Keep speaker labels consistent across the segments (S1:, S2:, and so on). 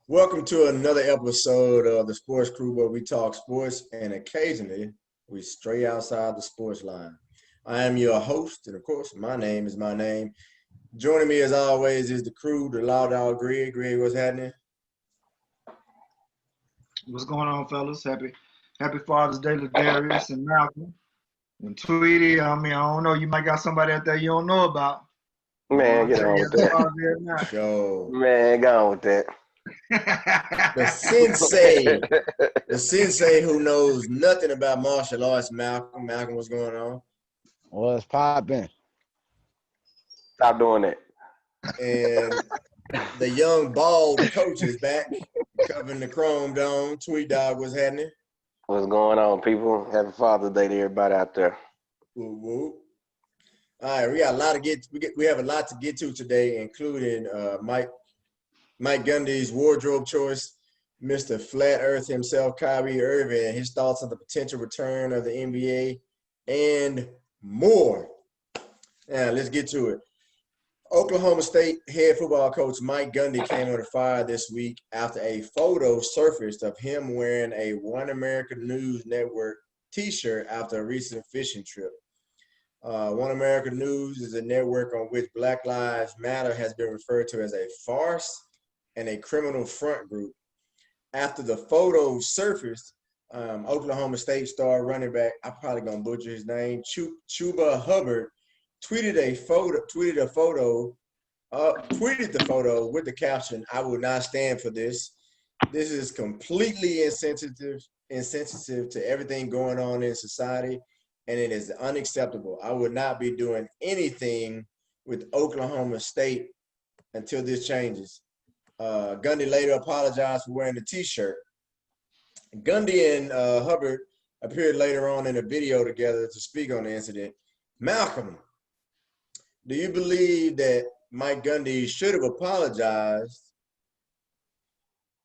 S1: Welcome to another episode of the Sports Crew where we talk sports and occasionally we stray outside the sports line. I am your host, and of course, my name is my name. Joining me as always is the crew, the Loud Dog Greg. Greg, what's happening?
S2: What's going on, fellas? Happy Father's Day to Darius and Malcolm and Tweety. I don't know. You might got somebody out there you don't know about. You
S3: Man,
S2: want to
S3: get
S2: tell
S3: on
S2: you
S3: with
S2: Happy
S3: that.
S2: Father's Day or
S1: Show.
S3: Man, go on with that.
S1: The
S2: not?
S1: sensei, the sensei who knows nothing about martial arts, Malcolm. Malcolm, what's going on?
S4: What's poppin'?
S3: Stop doing that.
S1: And the young bald coach is back, covering the Chrome Dome. Tweet Dog, what's happening?
S3: What's going on, people? Happy Father's Day to everybody out there.
S1: Woo woo. All right, we got a lot to we have a lot to get to today, including Mike Gundy's wardrobe choice, Mr. Flat Earth himself, Kyrie Irving, and his thoughts on the potential return of the NBA, and more. Now let's get to it. Oklahoma State head football coach Mike Gundy came under fire this week after a photo surfaced of him wearing a One American News Network T-shirt after a recent fishing trip. One American News is a network on which Black Lives Matter has been referred to as a farce and a criminal front group. After the photo surfaced, Oklahoma State star running back, I'm probably gonna butcher his name, Chuba Hubbard, tweeted the photo with the caption, "I will not stand for this. This is completely insensitive to everything going on in society, and it is unacceptable. I would not be doing anything with Oklahoma State until this changes." Gundy later apologized for wearing the T-shirt. Gundy and Hubbard appeared later on in a video together to speak on the incident. Malcolm, do you believe that Mike Gundy should have apologized?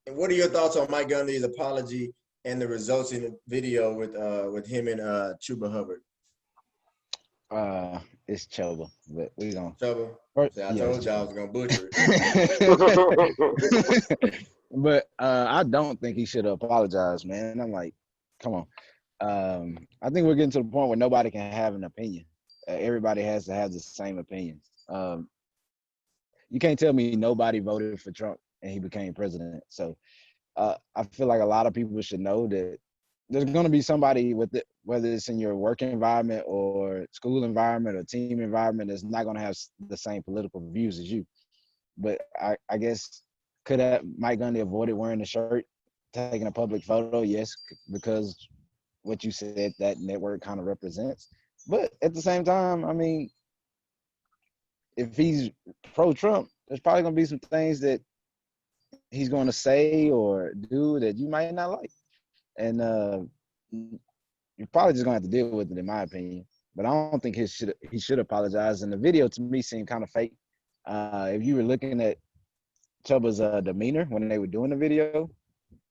S1: And what are your thoughts on Mike Gundy's apology and the results in the video with him and Chuba Hubbard?
S4: It's Choba, but we gonna
S1: Chuba? See, I
S4: yeah,
S1: told you I was gonna butcher
S4: it. But I don't think he should have apologized, man. I'm like, come on. I think we're getting to the point where nobody can have an opinion. Everybody has to have the same opinions. You can't tell me nobody voted for Trump and he became president. So I feel like a lot of people should know that there's going to be somebody with it, whether it's in your work environment or school environment or team environment, that's not going to have the same political views as you. But I guess Mike Gundy avoided wearing the shirt, taking a public photo? Yes, because what you said, that network kind of represents. But at the same time, I mean, if he's pro-Trump, there's probably going to be some things that he's going to say or do that you might not like. And you're probably just gonna have to deal with it, in my opinion. But I don't think he should apologize. And the video to me seemed kind of fake. If you were looking at Chuba's demeanor when they were doing the video,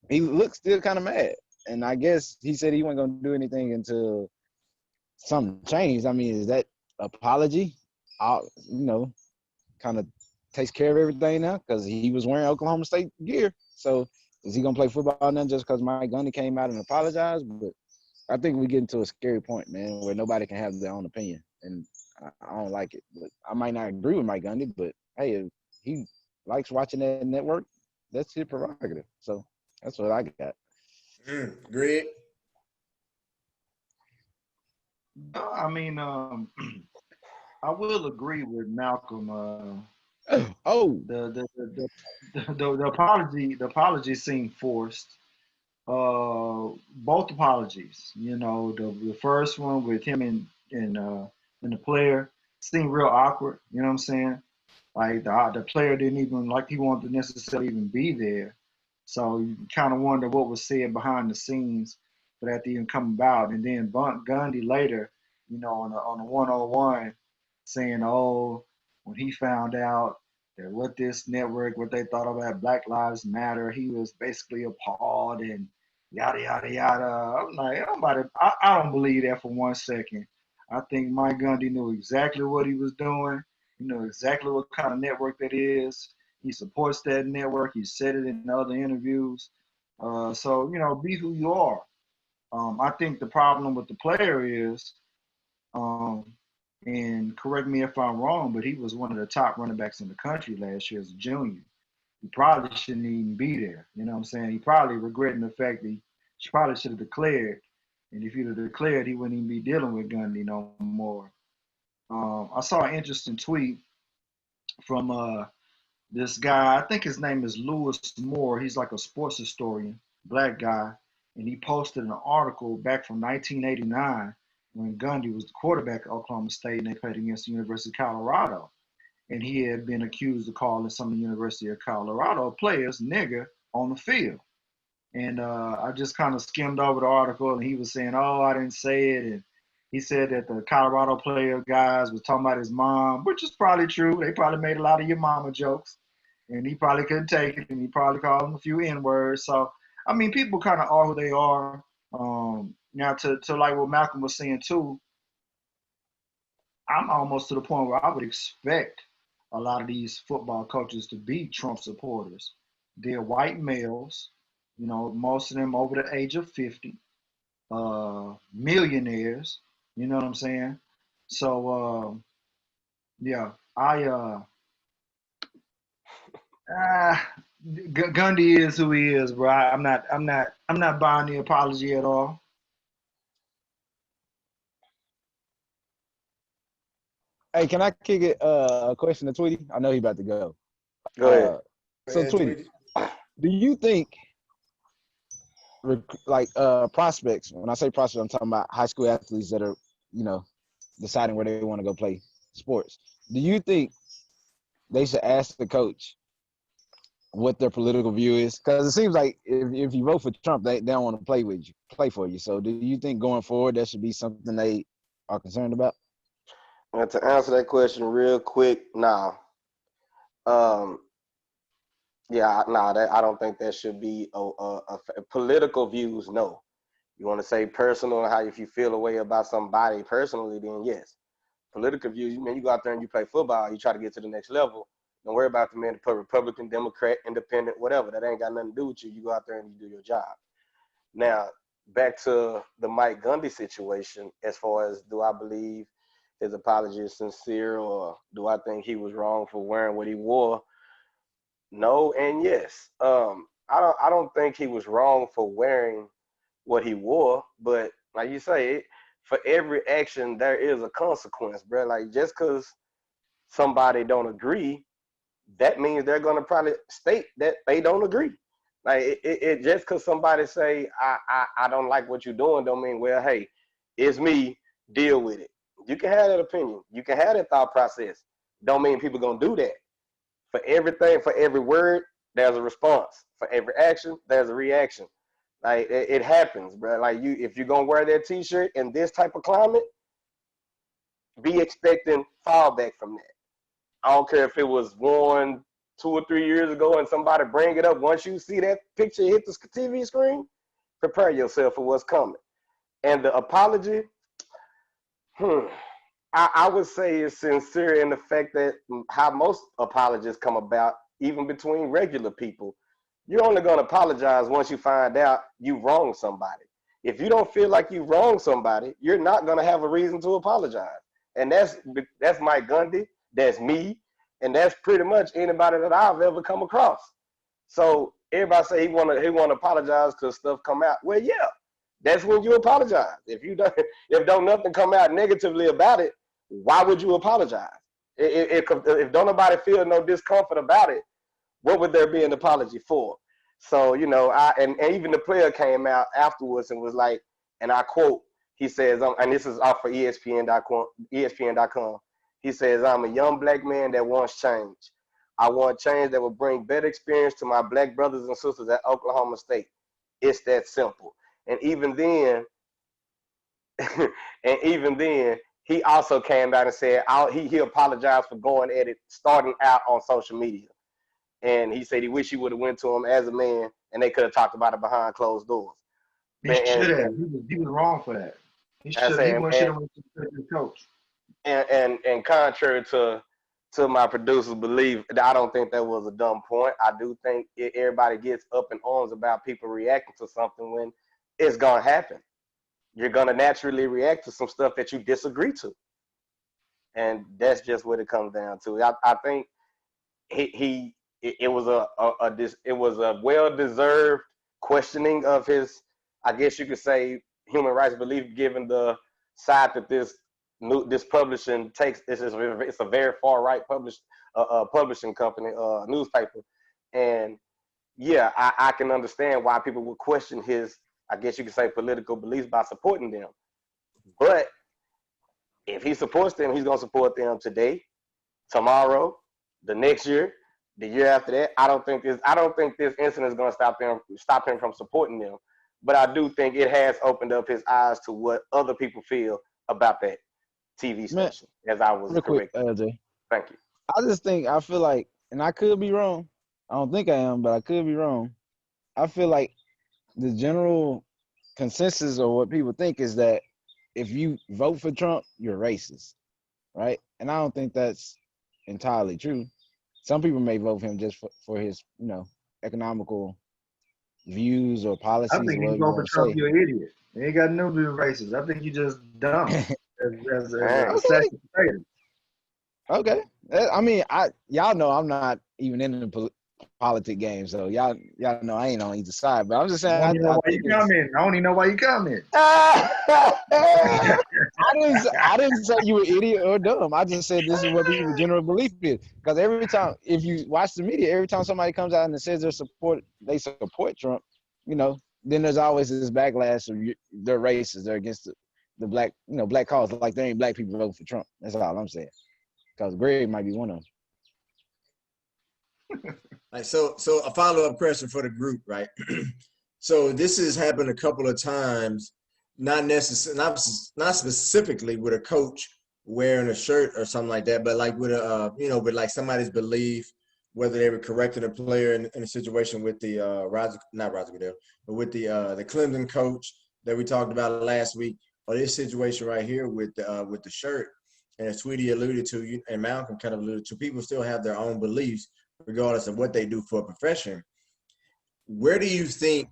S4: he looked still kind of mad. And I guess he said he wasn't gonna do anything until something changed. I mean, is that apology? Kind of takes care of everything now because he was wearing Oklahoma State gear. So is he gonna play football now just because Mike Gundy came out and apologized? But I think we get into a scary point, man, where nobody can have their own opinion, and I don't like it. But I might not agree with Mike Gundy, but hey, if he likes watching that network, that's his prerogative. So that's what I got.
S1: Greg?
S2: I mean, I will agree with Malcolm.
S4: Oh,
S2: The apology seemed forced. Both apologies. The first one with him and the player seemed real awkward. You know what I'm saying? Like the player didn't even like he wanted to necessarily even be there. So you kind of wonder what was said behind the scenes for that to even come about. And then Gundy later, on the 101, saying, "Oh, when he found out that what this network, what they thought about Black Lives Matter, he was basically appalled and yada yada yada." I'm like, I don't believe that for 1 second. I think Mike Gundy knew exactly what he was doing. He knew exactly what kind of network that is. He supports that network. He said it in other interviews. So, be who you are. I think the problem with the player is, um, and correct me if I'm wrong, but he was one of the top running backs in the country last year as a junior. He probably shouldn't even be there. You know what I'm saying? He probably regretting the fact that he probably should have declared. And if he'd have declared, he wouldn't even be dealing with Gundy no more. I saw an interesting tweet from this guy. I think his name is Lewis Moore. He's like a sports historian, black guy, and he posted an article back from 1989 when Gundy was the quarterback at Oklahoma State and they played against the University of Colorado. And he had been accused of calling some of the University of Colorado players nigger on the field. And I just kind of skimmed over the article, and he was saying, "Oh, I didn't say it." And he said that the Colorado player guys was talking about his mom, which is probably true. They probably made a lot of your mama jokes, and he probably couldn't take it, and he probably called him a few N-words. So, I mean, people kind of are who they are. Now, to like what Malcolm was saying too, I'm almost to the point where I would expect a lot of these football coaches to be Trump supporters. They're white males, most of them over the age of 50, millionaires, you know what I'm saying? So, yeah, Gundy is who he is, bro. I'm not buying the apology at all.
S4: Hey, can I kick it a question to Tweety? I know he about to go.
S3: Go ahead.
S4: So Tweety, do you think prospects, when I say prospects, I'm talking about high school athletes that are, deciding where they want to go play sports. Do you think they should ask the coach what their political view is? Because it seems like if you vote for Trump, they don't want to play for you. So do you think going forward that should be something they are concerned about?
S3: And to answer that question real quick, I don't think that should be a political views. No, you want to say personal, if you feel a way about somebody personally, then yes. Political views, you go out there and you play football, you try to get to the next level. Don't worry about the man to put Republican, Democrat, Independent, whatever. That ain't got nothing to do with you. You go out there and you do your job. Now, back to the Mike Gundy situation, as far as do I believe his apology is sincere, or do I think he was wrong for wearing what he wore? No and yes. I don't think he was wrong for wearing what he wore, but like you say, for every action there is a consequence, bro. Like just because somebody don't agree, that means they're gonna probably state that they don't agree. Like it just because somebody say I don't like what you're doing, don't mean, well, hey, it's me, deal with it. You can have that opinion, you can have that thought process. Don't mean people gonna do that. For everything, for every word, there's a response. For every action, there's a reaction. Like it happens, bro. Like if you're gonna wear that T-shirt in this type of climate, be expecting fallback from that. I don't care if it was worn 2 or 3 years ago and somebody bring it up. Once you see that picture hit the TV screen, prepare yourself for what's coming. And the apology, I would say it's sincere in the fact that how most apologies come about, even between regular people. You're only going to apologize once you find out you wronged somebody. If you don't feel like you wronged somebody, you're not going to have a reason to apologize. And that's Mike Gundy, that's me, and that's pretty much anybody that I've ever come across. So everybody say he want to apologize because stuff come out. Well, yeah, that's when you apologize. If don't nothing come out negatively about it, why would you apologize? If don't nobody feel no discomfort about it, what would there be an apology for? So, and even the player came out afterwards and was like, and I quote, he says, and this is off for ESPN.com. He says, I'm a young black man that wants change. I want change that will bring better experience to my black brothers and sisters at Oklahoma State. It's that simple. And even then, he also came out and said he apologized for going at it, starting out on social media. And he said he wished he would have went to him as a man and they could have talked about it behind closed doors.
S2: He should have. He was wrong for that. He should have went to the coach.
S3: And contrary to to my producer's belief, I don't think that was a dumb point. I do think everybody gets up in arms about people reacting to something when it's gonna happen. You're gonna naturally react to some stuff that you disagree to, and that's just what it comes down to. I think it was it was a well deserved questioning of his, I guess you could say, human rights belief, given the side that this publishing takes. It's a very far right publishing company, newspaper, and yeah, I can understand why people would question his, I guess you could say, political beliefs by supporting them. But if he supports them, he's gonna support them today, tomorrow, the next year, the year after that. I don't think this incident is gonna stop him from supporting them. But I do think it has opened up his eyes to what other people feel about that TV station. As I was correct.
S4: LJ.
S3: Thank you.
S4: I feel like, and I could be wrong. I don't think I am, but I could be wrong. I feel like the general consensus of what people think is that if you vote for Trump, you're racist, right? And I don't think that's entirely true. Some people may vote for him just for his, economical views or policies.
S2: I think
S4: or
S2: if you vote for Trump, you're an idiot. It ain't got nothing to do with racist. I think you just dumb as a second player.
S4: Okay. I mean, y'all know I'm not even in the politic game, so y'all know I ain't on either side. But I'm just saying,
S2: I don't even know why you comment.
S4: I didn't say you were idiot or dumb. I just said this is what people's general belief is. Because every time, if you watch the media, every time somebody comes out and says they support Trump, then there's always this backlash of they're racist, they're against the black, black cause. Like there ain't black people voting for Trump. That's all I'm saying. Because Greg might be one of them.
S1: Right, so a follow-up question for the group, right? So this has happened a couple of times, not specifically with a coach wearing a shirt or something like that, but like with with like somebody's belief, whether they were correcting a player in a situation with the not Roger Goodell, but with the Clemson coach that we talked about last week, or this situation right here with the shirt. And as Sweetie alluded to, and Malcolm kind of alluded to, people still have their own beliefs regardless of what they do for a profession. Where do you think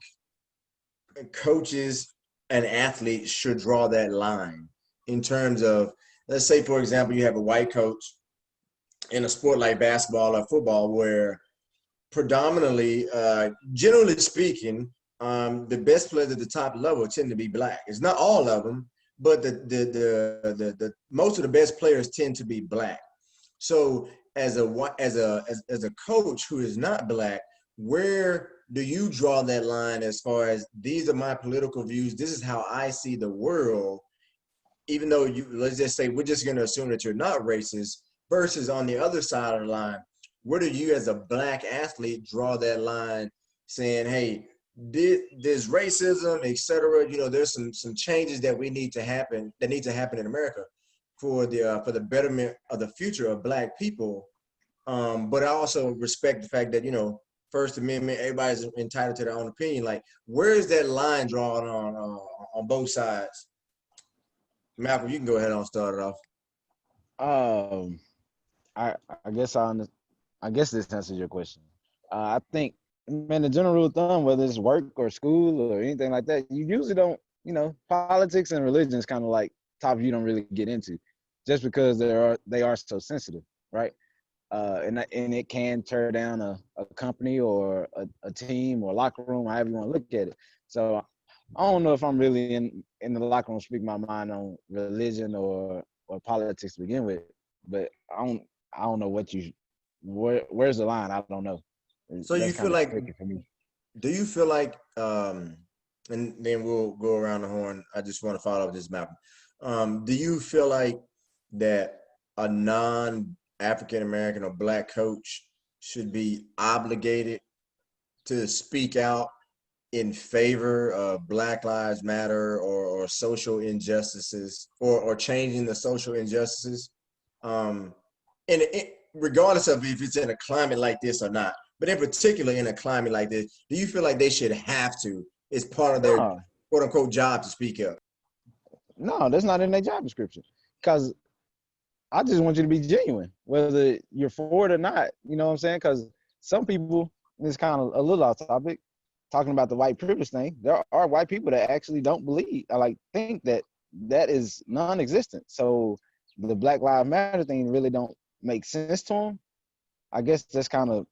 S1: coaches and athletes should draw that line in terms of, let's say, for example, you have a white coach in a sport like basketball or football where predominantly, generally speaking, the best players at the top level tend to be black. It's not all of them, but the most of the best players tend to be black. So as a coach who is not black, where do you draw that line as far as these are my political views, this is how I see the world, even though let's just say we're just going to assume that you're not racist, versus on the other side of the line, where do you as a black athlete draw that line saying, hey, there's racism, etc. There's some changes that need to happen in America for the betterment of the future of black people. But I also respect the fact that, First Amendment, everybody's entitled to their own opinion. Like, where is that line drawn on both sides? Malcolm, you can go ahead and start it off.
S4: I guess this answers your question. I think, man, the general rule of thumb, whether it's work or school or anything like that, you usually don't, politics and religion is kind of like topics you don't really get into, just because they are so sensitive, right? And it can tear down a company or a team or locker room, however you want to look at it. So I don't know if I'm really in the locker room speaking my mind on religion or politics to begin with, but I don't know where's the line? I don't know.
S1: So you feel like, do you feel like, and then we'll go around the horn. I just want to follow up this, Malcolm. Do you feel like that a non-African American or black coach should be obligated to speak out in favor of Black Lives Matter or social injustices or changing the social injustices? And regardless of if it's in a climate like this or not, but in particular in a climate like this, do you feel like they should have to, it's part of their quote unquote job to speak up?
S4: No, that's not in their job description. Because I just want you to be genuine, whether you're for it or not. You know what I'm saying? Because some people, it's kind of a little off topic, talking about the white privilege thing. There are white people that actually don't believe, like think that that is non-existent. So the Black Lives Matter thing really don't make sense to them. I guess that's kind of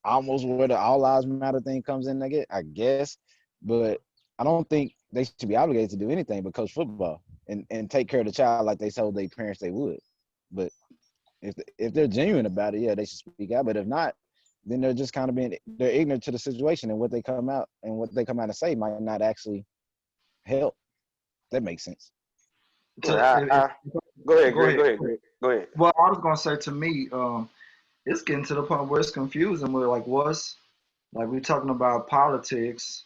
S4: almost where the All Lives Matter thing comes in. I guess, but I don't think they should be obligated to do anything but coach football and take care of the child like they told their parents they would. But if they're genuine about it, yeah, they should speak out. But if not, then they're just kind of they're ignorant to the situation, and what they come out and say might not actually help. That makes sense.
S2: To,
S3: Go ahead,
S2: go
S3: Greg.
S2: ahead.
S3: Go ahead, Greg. Go ahead.
S2: Well, I was gonna say to me, it's getting to the point where it's confusing. We're like, what's like we're talking about politics,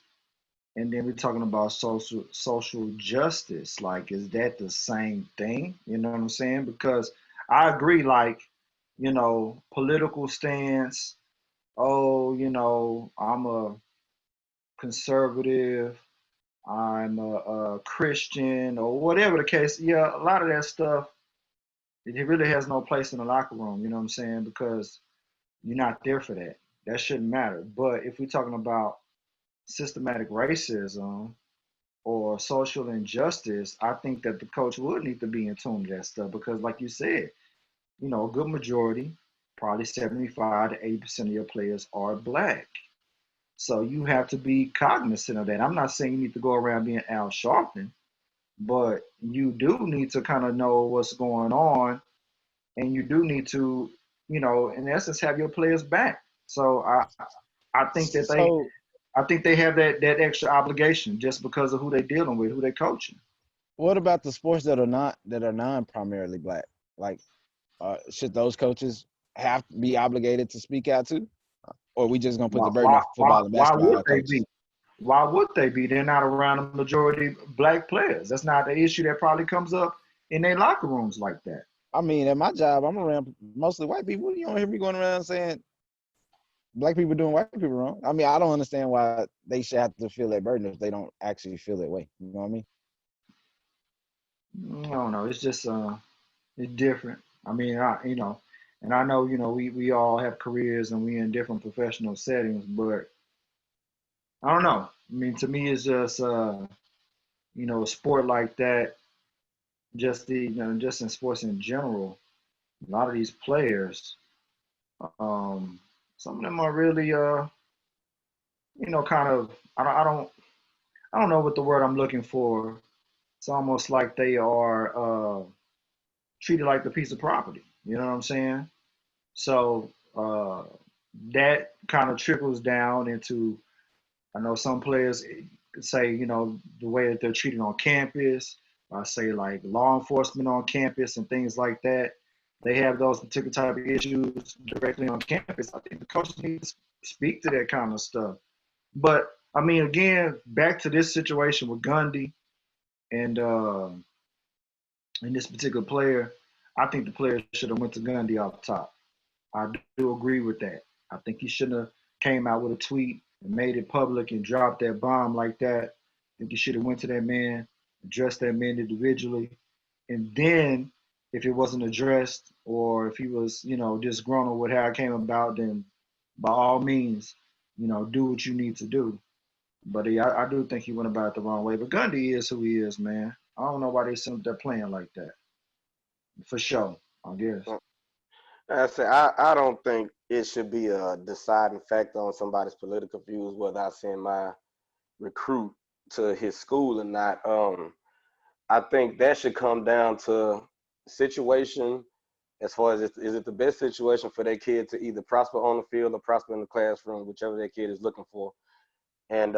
S2: and then we're talking about social justice. Like, is that the same thing? You know what I'm saying? Because I agree. Like, political stance. Oh, I'm a conservative. I'm a Christian, or whatever the case. Yeah, a lot of that stuff. It really has no place in the locker room. You know what I'm saying? Because you're not there for that. That shouldn't matter. But if we're talking about systematic racism or social injustice, I think that the coach would need to be in tune to that stuff because, like you said, a good majority, probably 75 to 80% of your players are black. So you have to be cognizant of that. I'm not saying you need to go around being Al Sharpton, but you do need to kind of know what's going on, and you do need to, in essence, have your players back. So I think that
S4: So
S2: they have that extra obligation just because of who they're dealing with, who they're coaching.
S4: what about the sports that are non-primarily black? Like, should those coaches have to be obligated to speak out too, or are we just gonna put
S2: Why,
S4: the burden
S2: why,
S4: on
S2: why,
S4: football and
S2: why would
S4: basketball
S2: they be?
S4: coaches?
S2: Why would they be? They're not around a majority black players. That's not the issue that probably comes up in their locker rooms like that.
S4: I mean, at my job, I'm around mostly white people. You don't hear me going around saying black people doing white people wrong. I mean, I don't understand why they should have to feel that burden if they don't actually feel that way. You know what I mean?
S2: I don't know. It's just it's different. I mean, and I know we all have careers and we in different professional settings, but I don't know. I mean, to me, it's just a sport like that. Just in sports in general, a lot of these players, um, some of them are really kind of I don't know what the word I'm looking for. It's almost like they are treated like a piece of property. You know what I'm saying? So that kind of trickles down into, I know some players say, the way that they're treated on campus, I say like law enforcement on campus and things like that. They have those particular type of issues directly on campus. I think the coaches need to speak to that kind of stuff. But I mean, again, back to this situation with Gundy and this particular player, I think the player should have went to Gundy off the top. I do agree with that. I think he shouldn't have came out with a tweet and made it public and dropped that bomb like that. I think he should have went to that man, addressed that man individually, and then if it wasn't addressed or if he was, disgruntled with how it came about, then by all means, do what you need to do. But I do think he went about it the wrong way. But Gundy is who he is, man. I don't know why they sent that playing like that. For sure, I guess.
S3: I say I don't think it should be a deciding factor on somebody's political views whether I send my recruit to his school or not. I think that should come down to situation as far as is it the best situation for their kid to either prosper on the field or prosper in the classroom, whichever their kid is looking for, and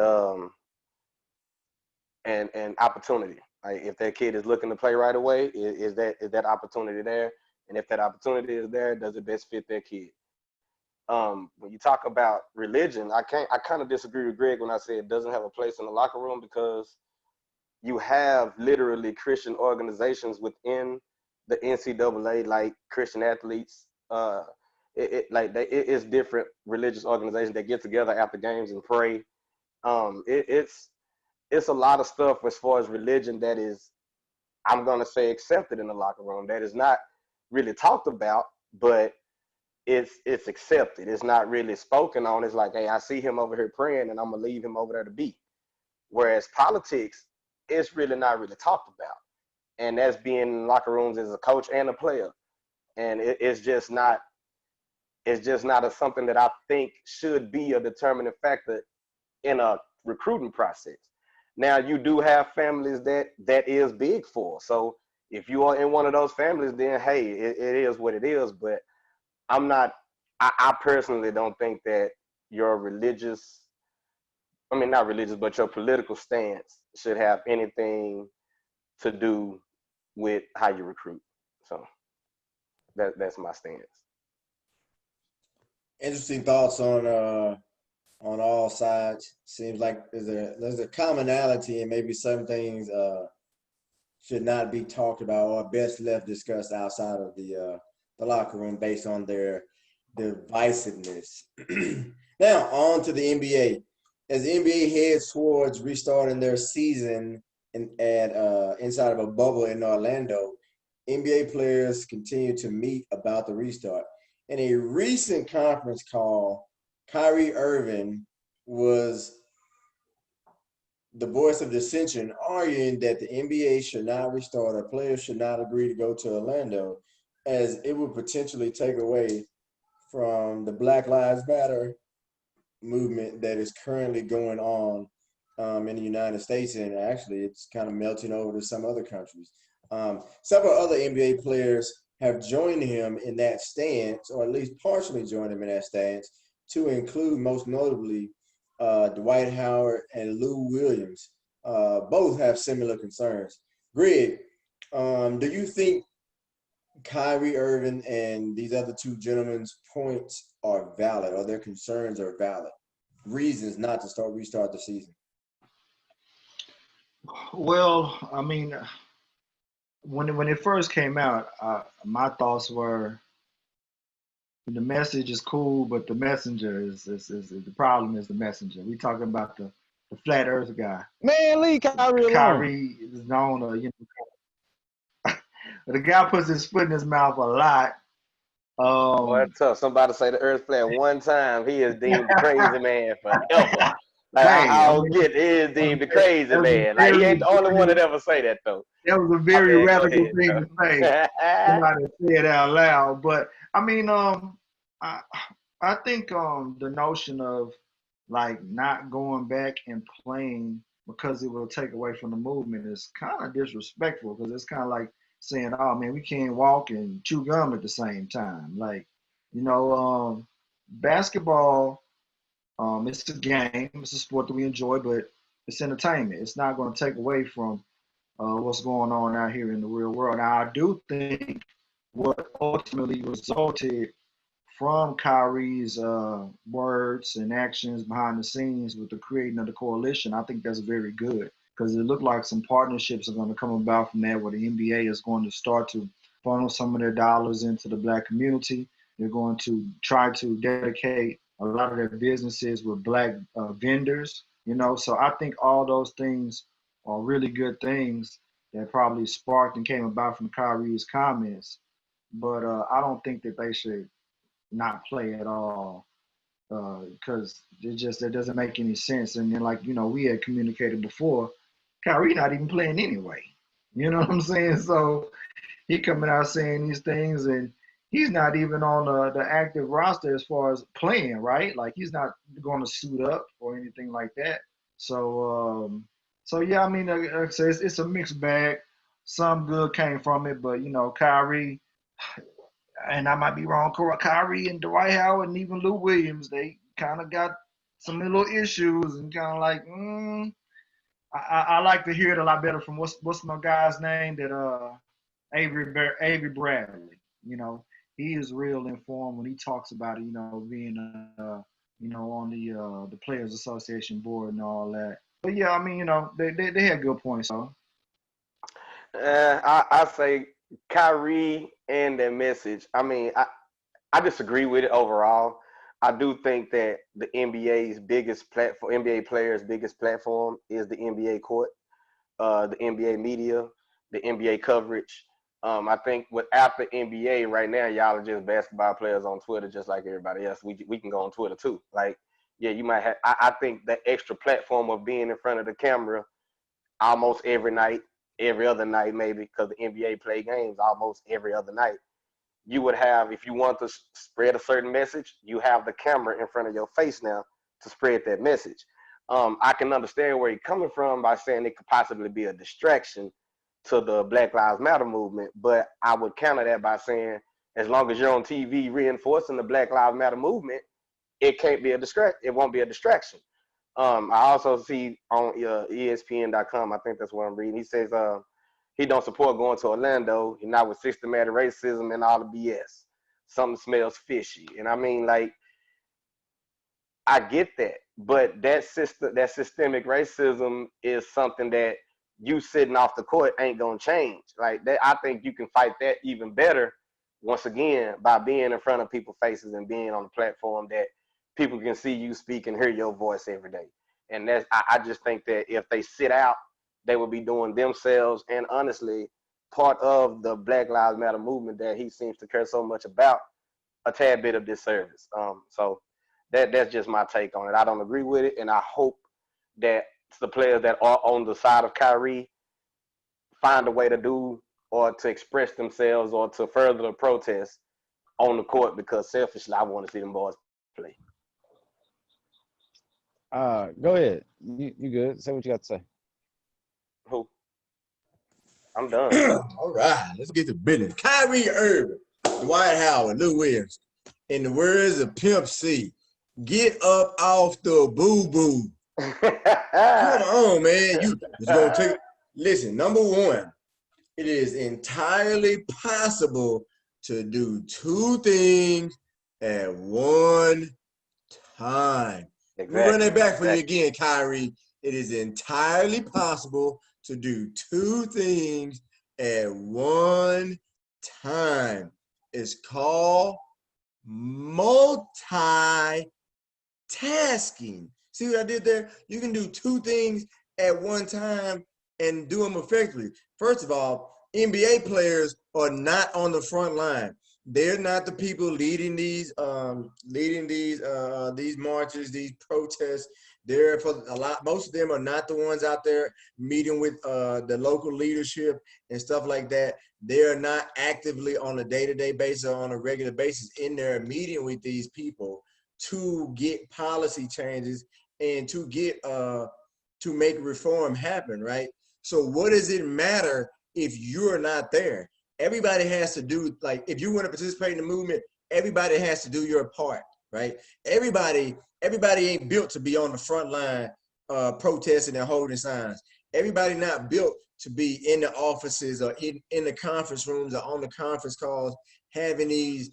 S3: and opportunity. Like if that kid is looking to play right away, is that opportunity there? And if that opportunity is there, does it best fit their kid? When you talk about religion, I kind of disagree with Greg when I say it doesn't have a place in the locker room because you have literally Christian organizations within the NCAA, like Christian athletes. It's different religious organizations that get together after games and pray. It's a lot of stuff as far as religion that is I'm gonna say accepted in the locker room. That is not really talked about, but it's accepted. It's not really spoken on. It's like, hey, I see him over here praying, and I'm gonna leave him over there to be. Whereas politics, it's really not really talked about, and that's being in locker rooms as a coach and a player, and it's just not. It's just not something that I think should be a determining factor in a recruiting process. Now, you do have families that is big for. So if you are in one of those families, then hey, it is what it is. But I'm not. I personally don't think that your religious, I mean not religious, but your political stance should have anything to do with how you recruit. So that's my stance.
S1: Interesting thoughts on all sides. Seems like there's a commonality, and maybe some things should not be talked about or best left discussed outside of the locker room based on their divisiveness. Now on to the NBA. As the NBA heads towards restarting their season inside of a bubble in Orlando, NBA players continue to meet about the restart. In a recent conference call, Kyrie Irving was the voice of dissension, arguing that the NBA should not restart or players should not agree to go to Orlando, as it would potentially take away from the Black Lives Matter movement that is currently going on in the United States, and actually it's kind of melting over to some other countries. Several other NBA players have joined him in that stance, or at least partially joined him in that stance, to include most notably Dwight Howard and Lou Williams. Both have similar concerns. Greg, do you think Kyrie Irving and these other two gentlemen's points are valid, or their concerns are valid? Reasons not to restart the season.
S2: Well, I mean, when it first came out, my thoughts were the message is cool, but the messenger is the problem is the messenger. We talking about the flat Earth guy.
S4: Man, leave Kyrie alone.
S2: Kyrie is known, the guy puts his foot in his mouth a lot.
S3: Boy, it's tough. Somebody say the Earth flat one time, he is deemed the crazy man forever. Like
S2: Hey,
S3: I
S2: I
S3: don't
S2: mean,
S3: get, he is deemed the crazy
S2: that was
S3: man. Like he ain't the only one that ever say that though.
S2: a
S3: My
S2: very
S3: bad, go
S2: radical
S3: ahead,
S2: thing to say.
S3: though.
S2: Somebody say it out loud, but I mean, I I think the notion of like not going back and playing because it will take away from the movement is kind of disrespectful because it's kind of like saying, "Oh man, we can't walk and chew gum at the same time." Like, you know, basketball, it's a game, it's a sport that we enjoy, but it's entertainment. It's not going to take away from what's going on out here in the real world. Now, I do think what ultimately resulted from Kyrie's words and actions behind the scenes with the creating of the coalition, I think that's very good because it looked like some partnerships are going to come about from that where the NBA is going to start to funnel some of their dollars into the black community. They're going to try to dedicate a lot of their businesses with black vendors, So I think all those things are really good things that probably sparked and came about from Kyrie's comments. But I don't think that they should not play at all because it doesn't make any sense. And then we had communicated before, Kyrie not even playing anyway. You know what I'm saying? So he coming out saying these things, and he's not even on the active roster as far as playing, right? Like he's not going to suit up or anything like that. So yeah, I mean, like I said, it's a mixed bag. Some good came from it, but Kyrie, and I might be wrong, Kyrie and Dwight Howard and even Lou Williams, they kind of got some little issues and kind of like, I like to hear it a lot better from what's my guy's name that Avery Bradley. He is real informed when he talks about it. Being on the Players Association board and all that. But yeah, I mean, they had good points. So
S3: I say Kyrie and their message. I mean, I disagree with it overall. I do think that the NBA's biggest platform, NBA players' biggest platform is the NBA court, the NBA media. the NBA coverage. I think after NBA right now, y'all are just basketball players on Twitter, just like everybody else. We can go on Twitter too. Like, yeah, you might have. I think the extra platform of being in front of the camera almost every night, every other night maybe, because the NBA play games almost every other night. You would have, if you want to spread a certain message, you have the camera in front of your face now to spread that message. I can understand where you're coming from by saying it could possibly be a distraction to the Black Lives Matter movement, but I would counter that by saying as long as you're on TV reinforcing the Black Lives Matter movement, it can't be a distract. It won't be a distraction. I also see on ESPN.com, I think that's what I'm reading. He says he don't support going to Orlando. He's not with systematic racism and all the BS. Something smells fishy. And I mean, like, I get that, but that systemic racism is something that you sitting off the court ain't gonna change. Like that, I think you can fight that even better. Once again, by being in front of people's faces and being on a platform that people can see you speak and hear your voice every day. And that's, I just think that if they sit out, they will be doing themselves and honestly part of the Black Lives Matter movement that he seems to care so much about a tad bit of disservice. So that's just my take on it. I don't agree with it, and I hope that the players that are on the side of Kyrie find a way to do or to express themselves or to further the protest on the court, because selfishly, I want to see them boys play.
S4: Go ahead. You good? Say what you got to say.
S3: Who? I'm done.
S1: All right, let's get to business. Kyrie Irving, Dwight Howard, Lou Williams. In the words of Pimp C, get up off the boo-boo. Come on, man. You gonna take. Listen, number one, it is entirely possible to do two things at one time.
S3: Exactly.
S1: We run that back for you again, Kyrie. It is entirely possible to do two things at one time. It's called multitasking. See what I did there? You can do two things at one time and do them effectively. First of all, NBA players are not on the front line. They're not the people leading these marches, these protests. They're for a lot. Most of them are not the ones out there meeting with the local leadership and stuff like that. They are not actively on a day-to-day basis or on a regular basis in there meeting with these people to get policy changes and to get to make reform happen, right? So what does it matter if you're not there? Everybody has to do, like, if you want to participate in the movement, everybody has to do your part, right? Everybody ain't built to be on the front line protesting and holding signs. Everybody not built to be in the offices or in the conference rooms or on the conference calls, having these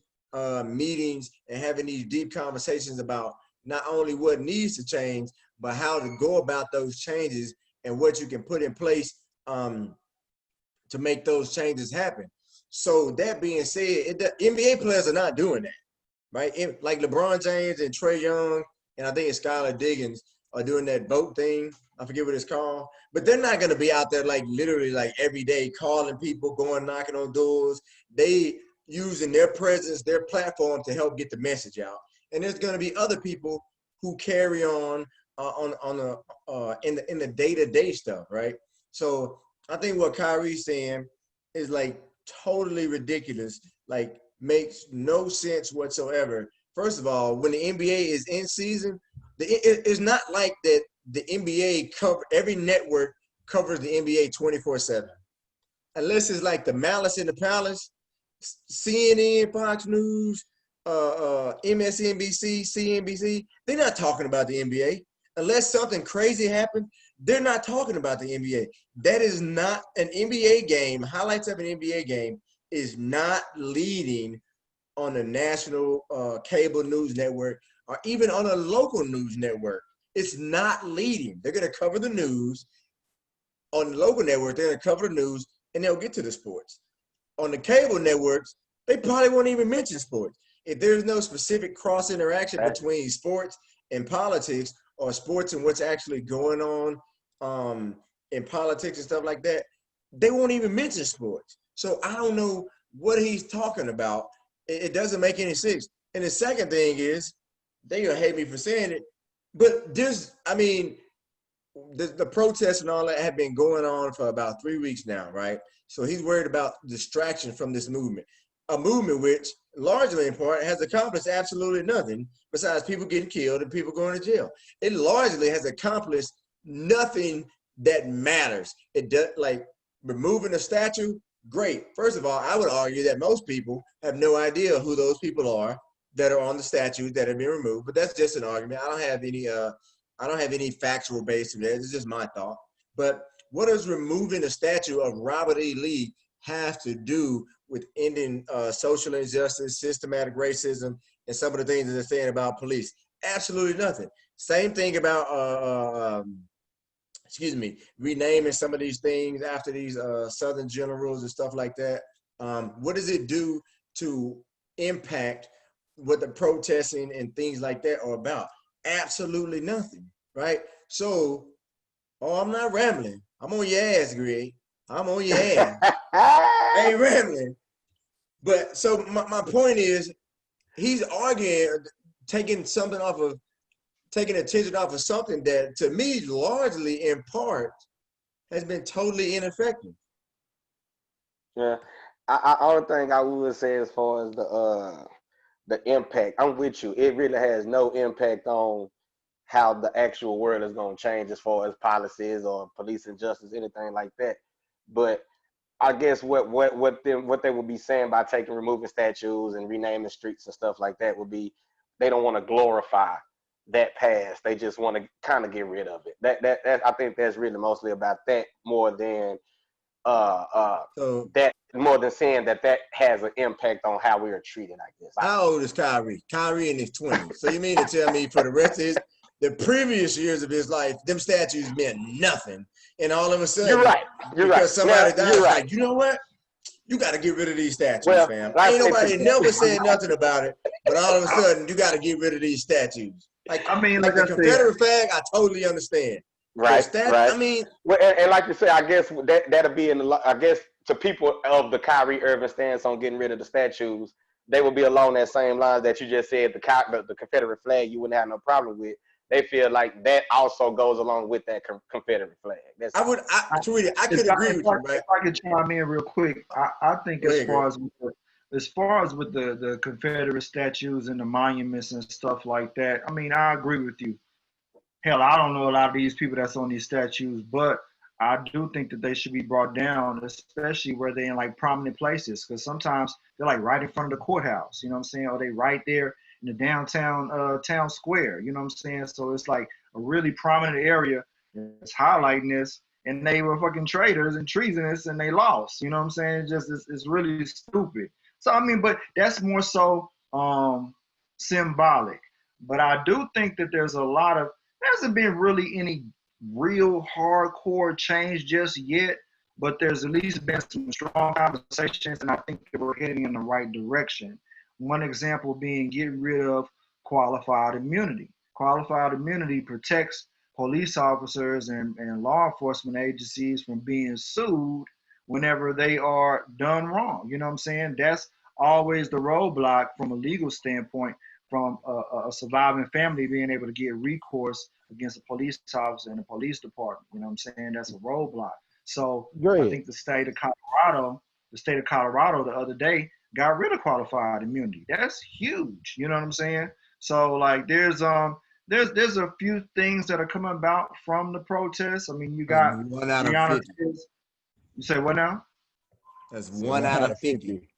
S1: meetings and having these deep conversations about not only what needs to change, but how to go about those changes and what you can put in place to make those changes happen. So that being said, the NBA players are not doing that, right? Like LeBron James and Trae Young, and I think it's Skylar Diggins are doing that boat thing. I forget what it's called, but they're not going to be out there like literally like every day calling people, going knocking on doors. They using their presence, their platform to help get the message out. And there's going to be other people who carry on in the day-to-day stuff, right? So I think what Kyrie's saying is like totally ridiculous, like makes no sense whatsoever. First of all, when the NBA is in season, it's not like that the NBA every network covers the NBA 24/7. Unless it's like the Malice in the Palace, CNN, Fox News, MSNBC, CNBC, they're not talking about the NBA. Unless something crazy happened, they're not talking about the NBA. That is not an NBA game. Highlights of an NBA game is not leading on a national cable news network or even on a local news network. It's not leading. They're going to cover the news. On the local network, they're going to cover the news, and they'll get to the sports. On the cable networks, they probably won't even mention sports. If there's no specific cross-interaction between sports and politics, or sports and what's actually going on in politics and stuff like that, they won't even mention sports. So I don't know what he's talking about. It doesn't make any sense. And the second thing is, they're gonna hate me for saying it, but the protests and all that have been going on for about 3 weeks now, right? So he's worried about distraction from this movement, a movement which, largely in part, has accomplished absolutely nothing besides people getting killed and people going to jail. It largely has accomplished nothing that matters. It does, like removing a statue. Great. First of all, I would argue that most people have no idea who those people are that are on the statues that have been removed. But that's just an argument. I don't have any factual base to that. It's just my thought. But what does removing a statue of Robert E. Lee have to do with ending social injustice, systematic racism, and some of the things that they're saying about police? Absolutely nothing. Same thing about renaming some of these things after these Southern generals and stuff like that. What does it do to impact what the protesting and things like that are about? Absolutely nothing, right? So, I'm not rambling. I'm on your ass, Greg. I'm on your ass. I ain't rambling. But so my point is, he's arguing, taking attention off of something that, to me, largely in part, has been totally ineffective.
S3: Yeah, I only thing I would say as far as the impact, I'm with you. It really has no impact on how the actual world is going to change as far as policies or police injustice, anything like that. But I guess what they would be saying by removing statues and renaming streets and stuff like that would be, they don't want to glorify that past. They just want to kind of get rid of it. That I think that's really mostly about that, more than that, more than saying that has an impact on how we are treated, I guess.
S1: How old is Kyrie? Kyrie in his 20s. So you mean to tell me for the rest of the previous years of his life, them statues meant nothing, and all of a sudden,
S3: you're right.
S1: Because somebody died,
S3: right.
S1: like, you know what? You got to get rid of these statues,
S3: Well,
S1: fam. Ain't nobody never said nothing about it, but all of a sudden, you got to get rid of these statues. Like the Confederate flag, I totally understand.
S3: Right.
S1: I mean,
S3: well, and like you said, I guess that'll be I guess to people of the Kyrie Irving stance on getting rid of the statues, they would be along that same lines that you just said. The Confederate flag, you wouldn't have no problem with. They feel like that also goes along with that Confederate flag.
S1: I could agree with you, right?
S2: If I could chime in real quick, I think as far as with the Confederate statues and the monuments and stuff like that, I mean, I agree with you. Hell, I don't know a lot of these people that's on these statues, but I do think that they should be brought down, especially where they're in like prominent places, because sometimes they're like right in front of the courthouse, you know what I'm saying? Or they right there in the downtown town square, you know what I'm saying? So it's like a really prominent area that's highlighting this, and they were fucking traitors and treasonous, and they lost, you know what I'm saying? It's really stupid. So I mean, but that's more so symbolic. But I do think that there hasn't been really any real hardcore change just yet, but there's at least been some strong conversations, and I think that we're heading in the right direction. One example being get rid of qualified immunity. Qualified immunity protects police officers and law enforcement agencies from being sued whenever they are done wrong. You know what I'm saying? That's always the roadblock from a legal standpoint, from a surviving family being able to get recourse against a police officer in the police department. You know what I'm saying? That's a roadblock. So I think the state of Colorado the other day got rid of qualified immunity. That's huge. You know what I'm saying? So like there's a few things that are coming about from the protests. I mean, you got
S1: 1 out of 50.
S2: You say what now?
S1: That's 1 out of 50.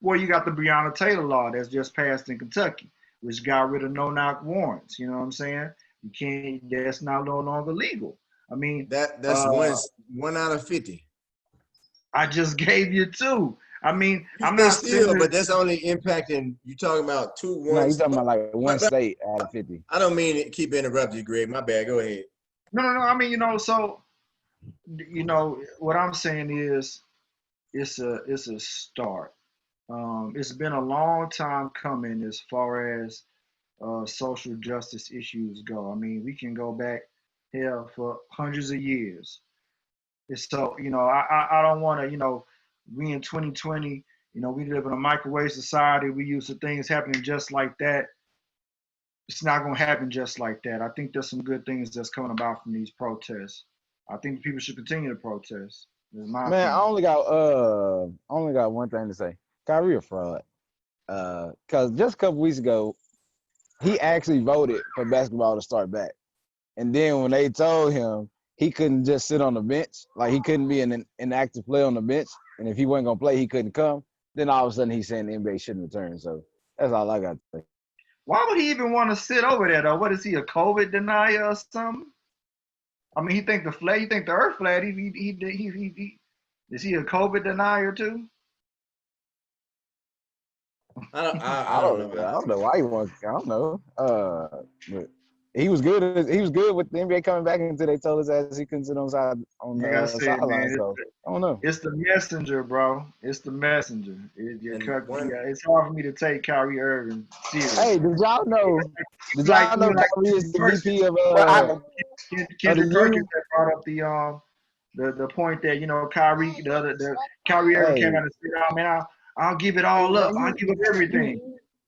S2: Well, you got the Breonna Taylor law that's just passed in Kentucky, which got rid of no-knock warrants. You know what I'm saying? You can't. That's now no longer legal. I mean,
S1: that's 1 out of 50.
S2: I just gave you 2. I mean, I'm
S1: but
S2: not
S1: still, but that's only impacting. You talking about 2 ones?
S4: No, you're talking about like one state out of 50.
S1: I don't mean to keep interrupting you, Greg. My bad. Go ahead.
S2: No. I mean, so what I'm saying is, it's a start. It's been a long time coming as far as social justice issues go. I mean, we can go back here for hundreds of years. So, I don't want to, we in 2020, we live in a microwave society. We used to things happening just like that. It's not going to happen just like that. I think there's some good things that's coming about from these protests. I think people should continue to protest. Is my
S4: Man,
S2: opinion.
S4: I only got one thing to say. Kyrie a fraud. Cause just a couple weeks ago, he actually voted for basketball to start back. And then when they told him he couldn't just sit on the bench, like he couldn't be an active player on the bench, and if he wasn't gonna play, he couldn't come. Then all of a sudden he's saying the NBA shouldn't return. So that's all I got to say.
S2: Why would he even want to sit over there though? What is he, a COVID denier or something? I mean, he think the Earth flat. Is he a COVID denier too?
S1: I don't know.
S4: I don't know why he wants. I don't know. But he was good. He was good with the NBA coming back until they told his ass he couldn't sit on
S2: Like I
S4: the
S2: said,
S4: sideline.
S2: man,
S4: So I don't know.
S2: it's the messenger, bro. It's the messenger.
S1: And one,
S2: It's hard for me to take Kyrie Irving serious.
S4: Hey, did y'all know? Did
S2: Like
S4: y'all know Kyrie is the VP of
S3: Well,
S2: Kendrick Perkins
S4: union?
S2: that brought up the point that Kyrie Kyrie Irving came
S4: Hey,
S2: out and said, "Oh man, I'll give it all up.
S4: man,
S2: I'll give up everything."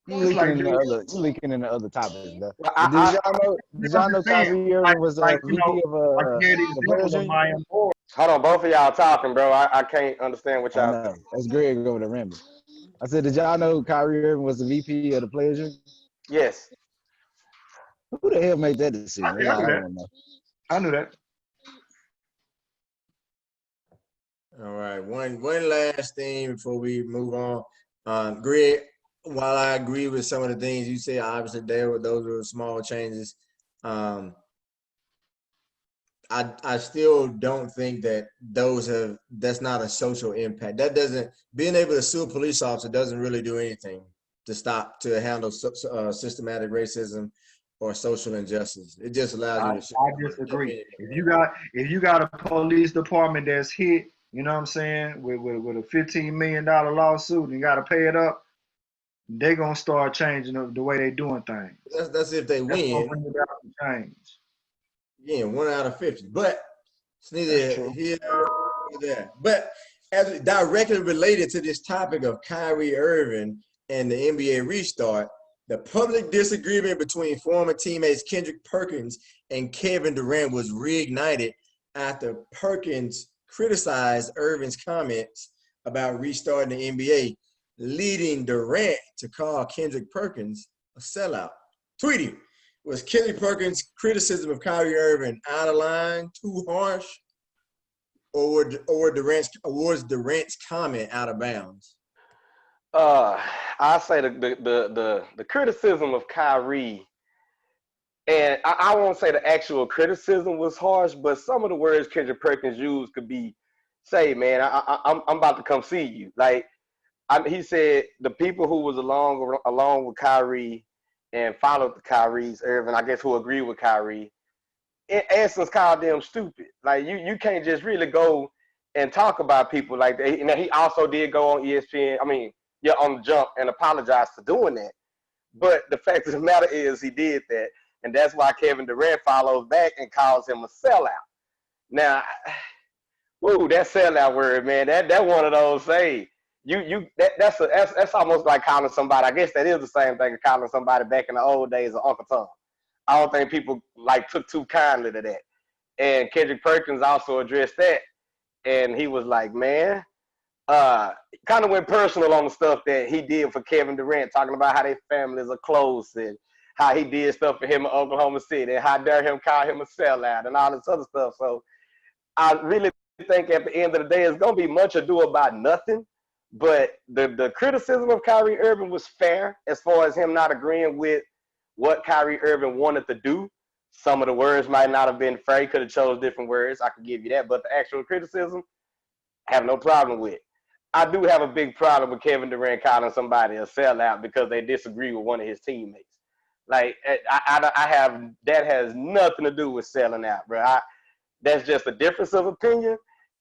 S4: you
S2: It's
S4: leaking
S2: like,
S4: in
S2: dude,
S4: the other you leaking in the other topics, bro.
S3: well,
S4: But did
S2: I'm
S4: y'all know
S2: just saying,
S4: Kyrie Irving was
S2: like
S4: VP of
S2: like you had the
S4: the Players
S2: example of
S4: Union?
S2: Maya Moore.
S3: hold on, both of y'all talking, bro. I can't understand what
S4: I
S3: y'all
S4: know.
S3: saying.
S4: That's Greg over the rim. I said, did y'all know Kyrie Irving was the VP of the Players Union?
S3: Yes.
S4: Who the hell made that decision? That's
S2: I knew
S4: all I
S2: that.
S4: want to know.
S2: I knew that.
S1: all right. One last thing before we move on. Greg, while I agree with some of the things you say, obviously those were small changes. I still don't think that that's not a social impact. That doesn't, being able to sue a police officer doesn't really do anything to handle systematic racism or social injustice. It just allows you to share
S2: I
S1: your
S2: disagree.
S1: opinion.
S2: If you got a police department that's hit, you know what I'm saying, with a $15 million lawsuit and got to pay it up, they're gonna start changing the way they doing things.
S1: That's if they
S2: That's gonna
S1: win.
S2: bring about some change.
S1: Again, 1 out of 50. But it's
S2: That's
S1: neither
S2: true.
S1: here nor there. But as directly related to this topic of Kyrie Irving and the NBA restart, the public disagreement between former teammates Kendrick Perkins and Kevin Durant was reignited after Perkins criticized Irving's comments about restarting the NBA, leading Durant to call Kendrick Perkins a sellout. Tweeting, was Kendrick Perkins' criticism of Kyrie Irving out of line, too harsh, or was Durant's comment out of bounds?
S3: I say the criticism of Kyrie, and I won't say the actual criticism was harsh, but some of the words Kendrick Perkins used could be, say, man, I'm about to come see you. Like he said, the people who was along with Kyrie and followed the Kyrie's Irving, I guess, who agree with Kyrie, in essence, called them stupid. Like you can't just really go and talk about people like that. And he also did go on ESPN. I mean, yeah, on the jump and apologize for doing that. But the fact of the matter is, he did that, and that's why Kevin Durant follows back and calls him a sellout. Now, woo, that sellout word, man, that one of those say that's almost like calling somebody. I guess that is the same thing as calling somebody back in the old days of Uncle Tom. I don't think people like took too kindly to that. And Kendrick Perkins also addressed that, and he was like, man, kind of went personal on the stuff that he did for Kevin Durant, talking about how their families are close and how he did stuff for him in Oklahoma City, and how dare him call him a sellout and all this other stuff. So I really think at the end of the day, it's going to be much ado about nothing. But the criticism of Kyrie Irving was fair as far as him not agreeing with what Kyrie Irving wanted to do. Some of the words might not have been fair. He could have chose different words. I could give you that. But the actual criticism, I have no problem with. I do have a big problem with Kevin Durant calling somebody a sellout because they disagree with one of his teammates. Like, I have, that has nothing to do with selling out, bro. That's just a difference of opinion.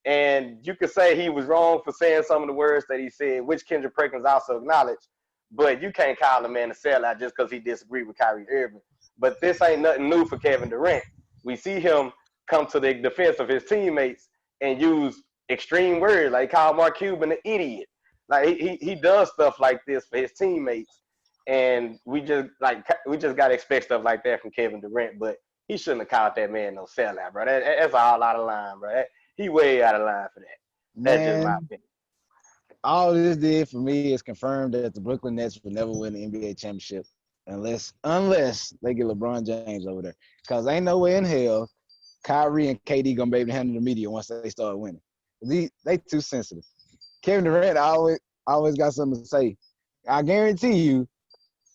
S3: And you could say he was wrong for saying some of the words that he said, which Kendrick Perkins also acknowledged. But you can't call a man a sellout just because he disagreed with Kyrie Irving. But this ain't nothing new for Kevin Durant. We see him come to the defense of his teammates and use extreme words. Like, call Mark Cuban an idiot. Like, he does stuff like this for his teammates, and we just gotta expect stuff like that from Kevin Durant. But he shouldn't have called that man no sellout, bro. That's all out of line, bro. He way out of line for that. That's just my
S4: Man,
S3: opinion.
S4: all this did for me is confirm that the Brooklyn Nets will never win the NBA championship unless they get LeBron James over there. Because ain't no way in hell Kyrie and KD gonna be able to handle the media once they start winning. They too sensitive. Kevin Durant always got something to say. I guarantee you,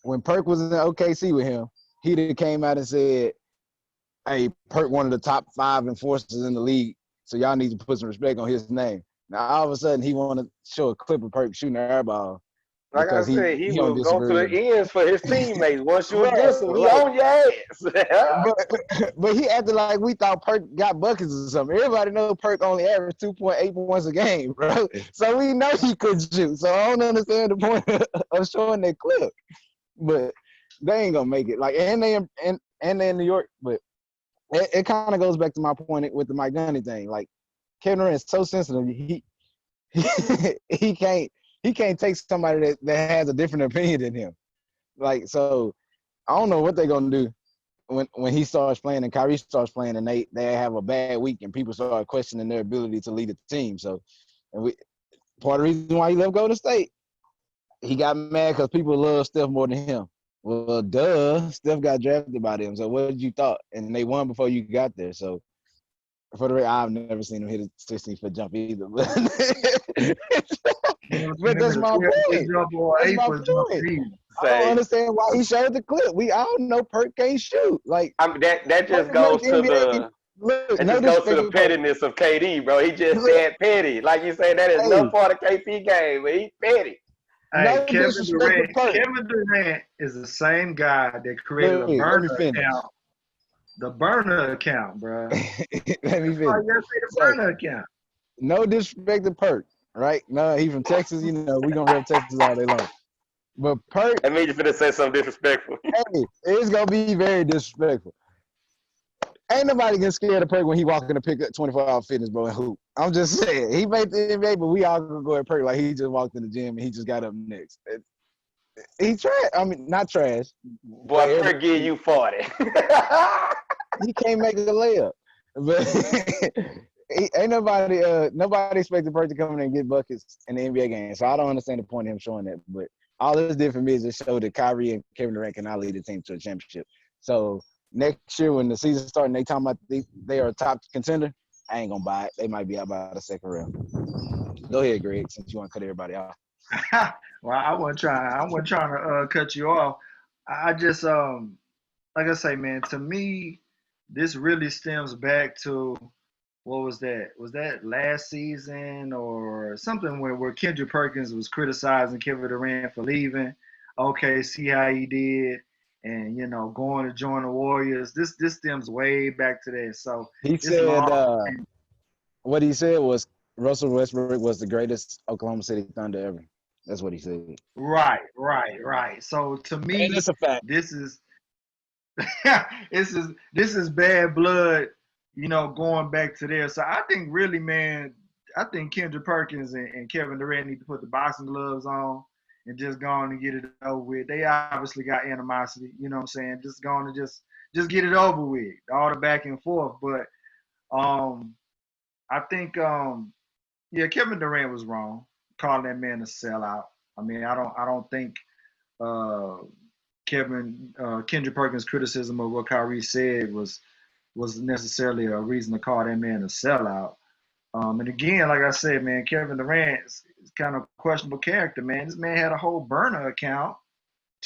S4: when Perk was in OKC with him, he'd have came out and said, "Hey, Perk, one of the top 5 enforcers in the league, so y'all need to put some respect on his name." Now all of a sudden he want to show a clip of Perk shooting an air ball
S3: Like I
S4: because
S3: said, he
S4: don't
S3: will go to
S4: disagree with him.
S3: the ends for his teammates. Once you
S4: Right,
S3: against him, he
S4: like,
S3: on your ass.
S4: but he acted like we thought Perk got buckets or something. Everybody know Perk only averaged 2.8 points a game, bro. So we know he could shoot. So I don't understand the point of showing that clip. But they ain't gonna make it. Like, and they in New York. But it kind of goes back to my point with the Mike Gundy thing. Like, Kevin Durant is so sensitive. He can't take somebody that has a different opinion than him. Like, so I don't know what they're gonna do when he starts playing and Kyrie starts playing and they have a bad week and people start questioning their ability to lead a team. So, part of the reason why he left Golden State, he got mad because people love Steph more than him. Well, duh, Steph got drafted by them. So what did you thought? And they won before you got there. So for the record, I've never seen him hit a 16-foot jump either. But that's my point. That's my point. I don't understand why he showed the clip. We all know Perk can't shoot. Like,
S3: that just
S4: Perk
S3: goes
S4: makes
S3: to
S4: NBA. Look,
S3: that
S4: no
S3: just goes to
S4: disrespect
S3: the
S4: to Perk.
S3: pettiness of KD, bro. He just
S4: Look,
S3: that petty. Like you say, that is no
S4: hey,
S3: part of KP game, but he petty.
S2: Hey,
S4: no disrespect to Perk.
S2: Kevin Durant is the same guy that created a
S4: Look, let me
S2: burner
S4: finish.
S2: account. The burner account, bro.
S4: Let me
S2: That's why
S4: finish.
S2: you gotta say the
S4: So,
S2: burner account.
S4: no disrespect to Perk, right? No, he from Texas. You know, we gonna rep Texas all day long. But Perk,
S3: I mean, you finna say something disrespectful.
S4: hey, it's gonna be very disrespectful. Ain't nobody get scared of Perk when he walk in to pick up 24-hour fitness, bro, and hoop. I'm just saying, he made the NBA, but we all gonna go at Perk like he just walked in the gym and he just got up next. He trash. I mean, not trash.
S3: Boy, Perk give you 40.
S4: He can't make a layup. But ain't nobody expected Perk to come in and get buckets in the NBA game. So I don't understand the point of him showing that. But all this did for me is just show that Kyrie and Kevin Durant cannot lead the team to a championship. So next year when the season starts and they talking about they are a top contender, I ain't gonna buy it. They might be out by the second round. Go ahead, Greg, since you want to cut everybody off.
S2: Well, I wasn't trying to cut you off. I just like I say, man, to me, this really stems back to what was that? Was that last season or something where Kendrick Perkins was criticizing Kevin Durant for leaving? Okay, see how he did, and going to join the Warriors. This stems way back to that. So
S4: He
S2: it's
S4: said
S2: long.
S4: what he said was Russell Westbrook was the greatest Oklahoma City Thunder ever. That's what he said.
S2: Right. So to me,
S4: And it's a fact.
S2: this is this is bad blood, going back to there. So I think really, man, I think Kendrick Perkins and Kevin Durant need to put the boxing gloves on and just go on and get it over with. They obviously got animosity, you know what I'm saying? Just go on and just get it over with, all the back and forth. But I think yeah, Kevin Durant was wrong calling that man a sellout. I mean, I don't think uh, Kendrick Perkins' criticism of what Kyrie said was necessarily a reason to call that man a sellout. And again, like I said, man, Kevin Durant is kind of questionable character, man. This man had a whole burner account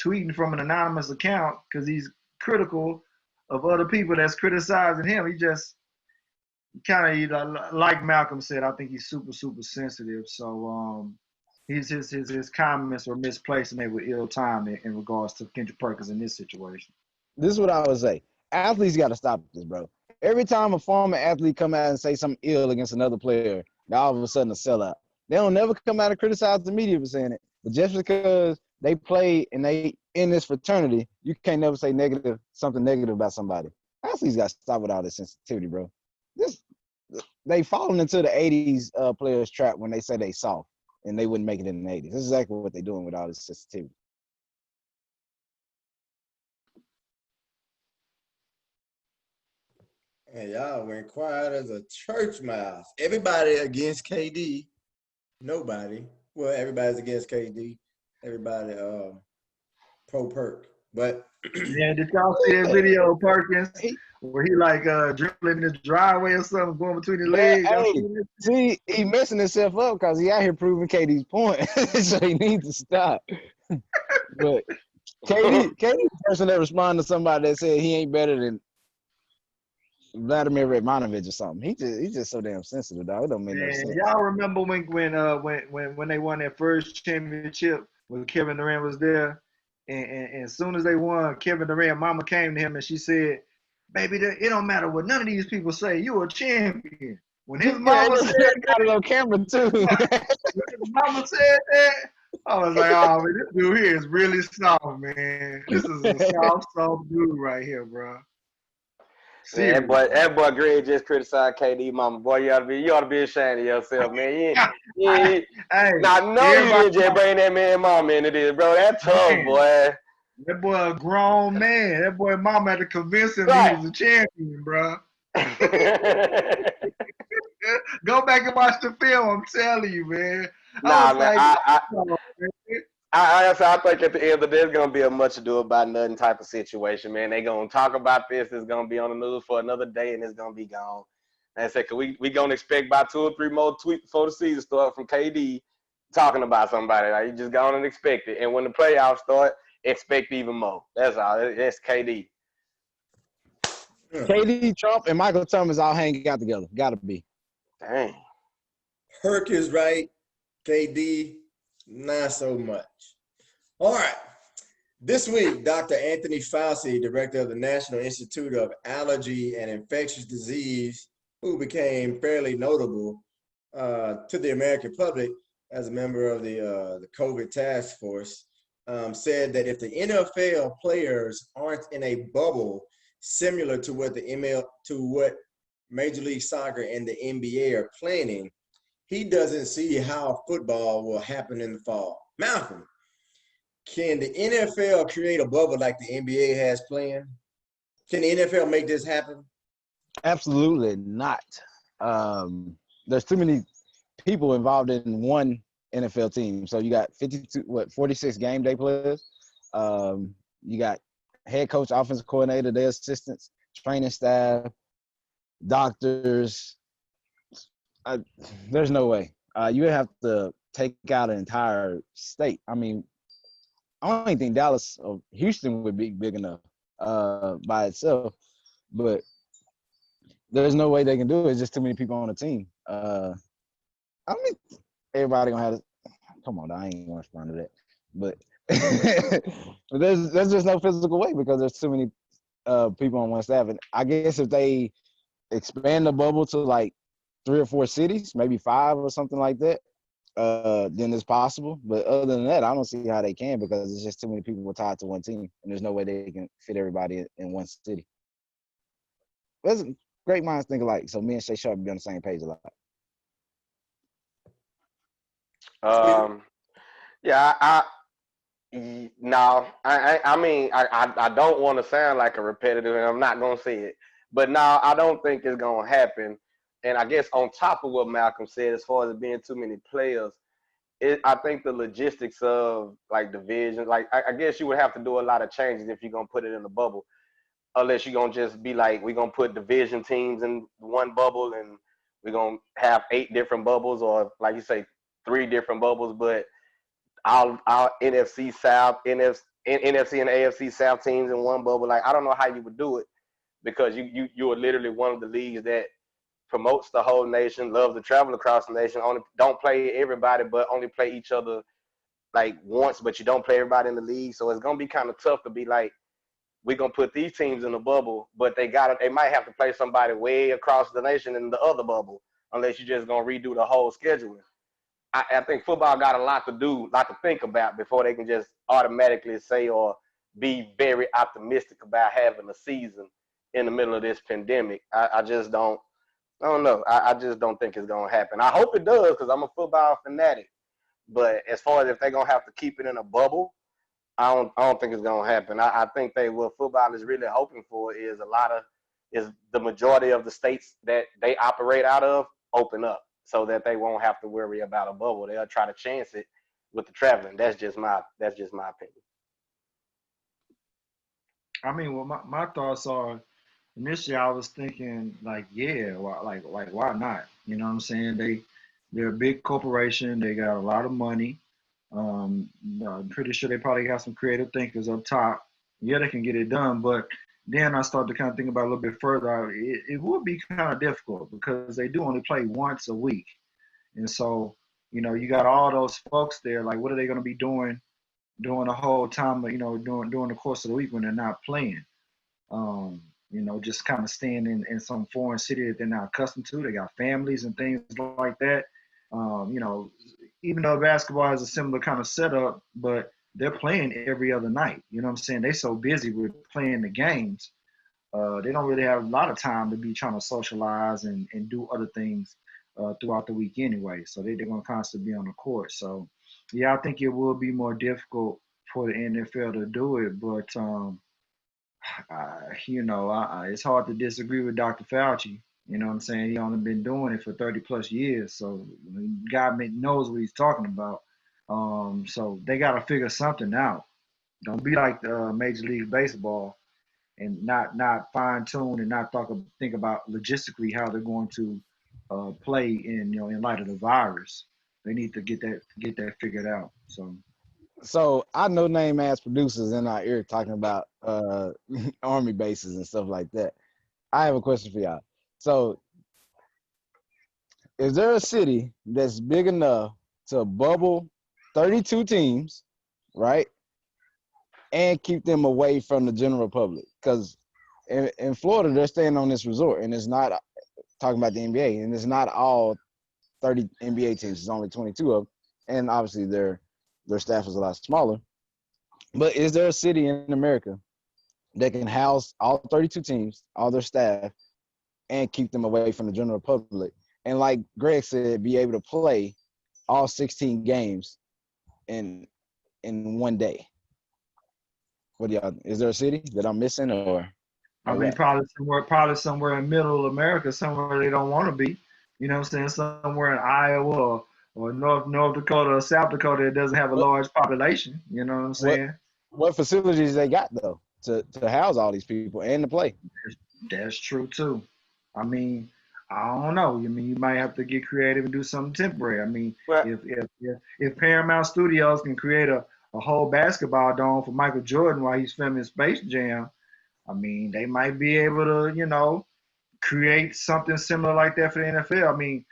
S2: tweeting from an anonymous account because he's critical of other people that's criticizing him. He just kind of, like Malcolm said, I think he's super, super sensitive. So his comments were misplaced and they were ill-timed in regards to Kendrick Perkins in this situation.
S4: This is what I would say. Athletes got to stop this, bro. Every time a former athlete come out and say something ill against another player, they're all of a sudden a sellout. They don't never come out and criticize the media for saying it. But just because they play and they in this fraternity, you can't never say something negative about somebody. Athletes got to stop with all this sensitivity, bro. they fallen into the '80s players trap when they say they soft and they wouldn't make it in the '80s. That's exactly what they're doing with all this sensitivity.
S1: And y'all went quiet as a church mouse. Everybody against KD. Nobody. Well, everybody's against KD. Everybody pro Perk. But
S2: Yeah, did y'all see that video of Perkins where he like dribbling in the driveway or something, going between his
S4: Man,
S2: legs? Y'all
S4: hey,
S2: seen this?
S4: see, he messing himself up because he out here proving KD's point, so he needs to stop. But KD the person that responded to somebody that said he ain't better than Vladimir Radmanovich or something. He's just so damn sensitive, dog. It don't make no
S2: Man,
S4: sense.
S2: y'all remember when they won their first championship when Kevin Durant was there, and as soon as they won, Kevin Durant mama came to him and she said, "Baby, it don't matter what none of these people say. You a champion." When his
S4: Yeah,
S2: mama said
S4: they
S2: that,
S4: got it on camera too.
S2: when his mama said that, I was like, "Oh man, this dude here is really soft, man. This is a soft dude right here, bro."
S3: Man,
S2: Serious.
S3: that boy Greg just criticized KD mama. Boy, you ought to be ashamed of yourself, man.
S2: Hey,
S3: Now, I know you
S2: everybody,
S3: didn't just bring that man mama into this, bro. That's tough,
S2: man.
S3: boy.
S2: That boy a grown man. That boy mama had to convince him he
S3: Right.
S2: was a champion, bro. Go back and watch the film. I'm telling you, man. I
S3: Nah,
S2: was
S3: man.
S2: like, oh, man.
S3: I think at the end of the day, it's gonna be a much ado about nothing type of situation, man. They gonna talk about this. It's gonna be on the news for another day, and it's gonna be gone. And I said, cause we gonna expect about 2 or 3 more tweets before the season start from KD talking about somebody. Like you just go on and expect it. And when the playoffs start, expect even more. That's all. That's KD.
S4: KD, Trump, and Michael Thomas all hanging out together. Gotta be.
S3: Dang.
S1: Perk is right. KD, not so much. All right. This week, Dr. Anthony Fauci, director of the National Institute of Allergy and Infectious Disease, who became fairly notable to the American public as a member of the COVID task force, said that if the NFL players aren't in a bubble similar to what Major League Soccer and the NBA are planning, he doesn't see how football will happen in the fall. Malcolm, can the NFL create a bubble like the NBA has planned? Can the NFL make this happen?
S4: Absolutely not. There's too many people involved in one NFL team. So you got 46 game day players. You got head coach, offensive coordinator, their assistants, training staff, doctors. There's no way. You would have to take out an entire state. I mean, I don't even think Dallas or Houston would be big enough by itself. But there's no way they can do it. It's just too many people on the team. I mean, everybody gonna have. Come on, I ain't gonna respond to that. But there's just no physical way because there's too many people on one staff. And I guess if they expand the bubble to like 3 or 4 cities, maybe 5 or something like that, then it's possible. But other than that, I don't see how they can because it's just too many people tied to one team, and there's no way they can fit everybody in one city. That's great minds think alike. So me and Shay Sharp be on the same page a lot.
S3: Yeah, no, I mean, I don't want to sound like a repetitive, and I'm not gonna say it, but no, I don't think it's gonna happen. And I guess on top of what Malcolm said, as far as it being too many players, I think the logistics of like division, like I guess you would have to do a lot of changes if you're gonna put it in the bubble, unless you're gonna just be like, we're gonna put division teams in one bubble and we're gonna have 8 different bubbles, or like you say, 3 different bubbles, but our NFC South, NFC and AFC South teams in one bubble. Like I don't know how you would do it because you are literally one of the leagues that promotes the whole nation, loves to travel across the nation. Only don't play everybody, but only play each other like once, but you don't play everybody in the league. So it's gonna be kind of tough to be like, we're gonna put these teams in the bubble, but they might have to play somebody way across the nation in the other bubble, unless you're just gonna redo the whole scheduling. I think football got a lot to think about before they can just automatically say or be very optimistic about having a season in the middle of this pandemic. I just don't. I don't know. I just don't think it's gonna happen. I hope it does because I'm a football fanatic. But as far as if they're gonna have to keep it in a bubble, I don't think it's gonna happen. I think what football is really hoping for is the majority of the states that they operate out of open up so that they won't have to worry about a bubble. They'll try to chance it with the traveling. That's just my opinion.
S2: I mean, well, my thoughts are initially I was thinking like, yeah, why not? You know what I'm saying? They're a big corporation. They got a lot of money. I'm pretty sure they probably got some creative thinkers up top. Yeah, they can get it done, but then I started to kind of think about it a little bit further. It would be kind of difficult because they do only play once a week, and so you got all those folks there. Like, what are they going to be doing during the whole time? During the course of the week when they're not playing. Just kind of staying in some foreign city that they're not accustomed to. They got families and things like that. Even though basketball has a similar kind of setup, but they're playing every other night. You know what I'm saying? They're so busy with playing the games. They don't really have a lot of time to be trying to socialize and do other things throughout the week anyway. So they're going to constantly be on the court. So, yeah, I think it will be more difficult for the NFL to do it. But it's hard to disagree with Dr. Fauci. You know what I'm saying? He only been doing it for 30 plus years, so God knows what he's talking about. So they got to figure something out. Don't be like the Major League Baseball and not fine tune and not think about logistically how they're going to play in light of the virus. They need to get that figured out.
S4: So I know name ass producers in our ear talking about army bases and stuff like that. I have a question for y'all. So is there a city that's big enough to bubble 32 teams, right? And keep them away from the general public? Because in Florida, they're staying on this resort, and it's not talking about the NBA, and it's not all 30 NBA teams. It's only 22 of them. And obviously their staff is a lot smaller. But is there a city in America that can house all 32 teams, all their staff, and keep them away from the general public? And like Greg said, be able to play all 16 games in one day. What do y'all? Is there a city that I'm missing, or?
S2: I mean, probably somewhere in middle America, somewhere they don't want to be. You know what I'm saying? Somewhere in Iowa or North Dakota or South Dakota that doesn't have a large population. You know what I'm saying?
S4: What facilities they got though to house all these people and to play?
S2: That's true too. I mean, I don't know. I mean, you might have to get creative and do something temporary. I mean,
S3: Well,
S2: if Paramount Studios can create a whole basketball dome for Michael Jordan while he's filming Space Jam, I mean, they might be able to, create something similar like that for the NFL. I mean,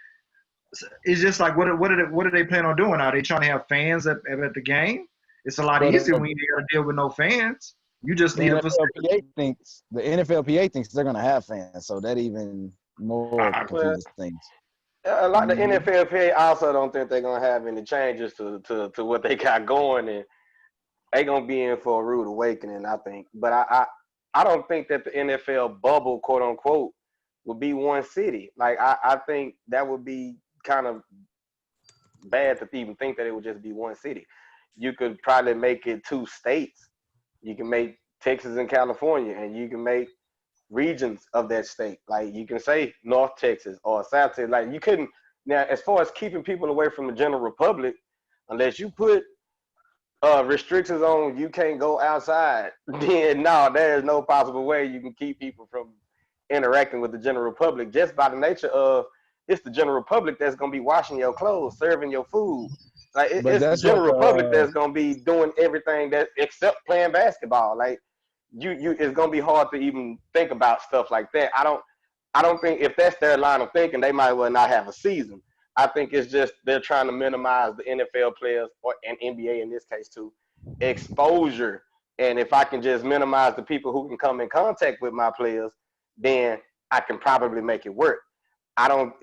S2: it's just like what do they plan on doing? Are they trying to have fans at the game? It's a lot easier when you got to deal with no fans. You just
S4: The
S2: need a facility.
S4: NFLPA thinks they're gonna have fans, so that even more confuses things.
S3: a lot of the NFLPA also don't think they're gonna have any changes to what they got going, and they gonna be in for a rude awakening, I think. But I don't think that the NFL bubble, quote unquote, would be one city. Like I think that would be kind of bad to even think that it would just be one city. You could probably make it 2 states. You can make Texas and California, and you can make regions of that state. Like you can say North Texas or South Texas. Like you couldn't now as far as keeping people away from the general public, unless you put restrictions on you can't go outside, then no, there's no possible way you can keep people from interacting with the general public just by the nature of it's the general public that's gonna be washing your clothes, serving your food. Like it's the general public that's gonna be doing everything that except playing basketball. Like you it's gonna be hard to even think about stuff like that. I don't think if that's their line of thinking, they might well not have a season. I think it's just they're trying to minimize the NFL players and NBA in this case too exposure. And if I can just minimize the people who can come in contact with my players, then I can probably make it work. I don't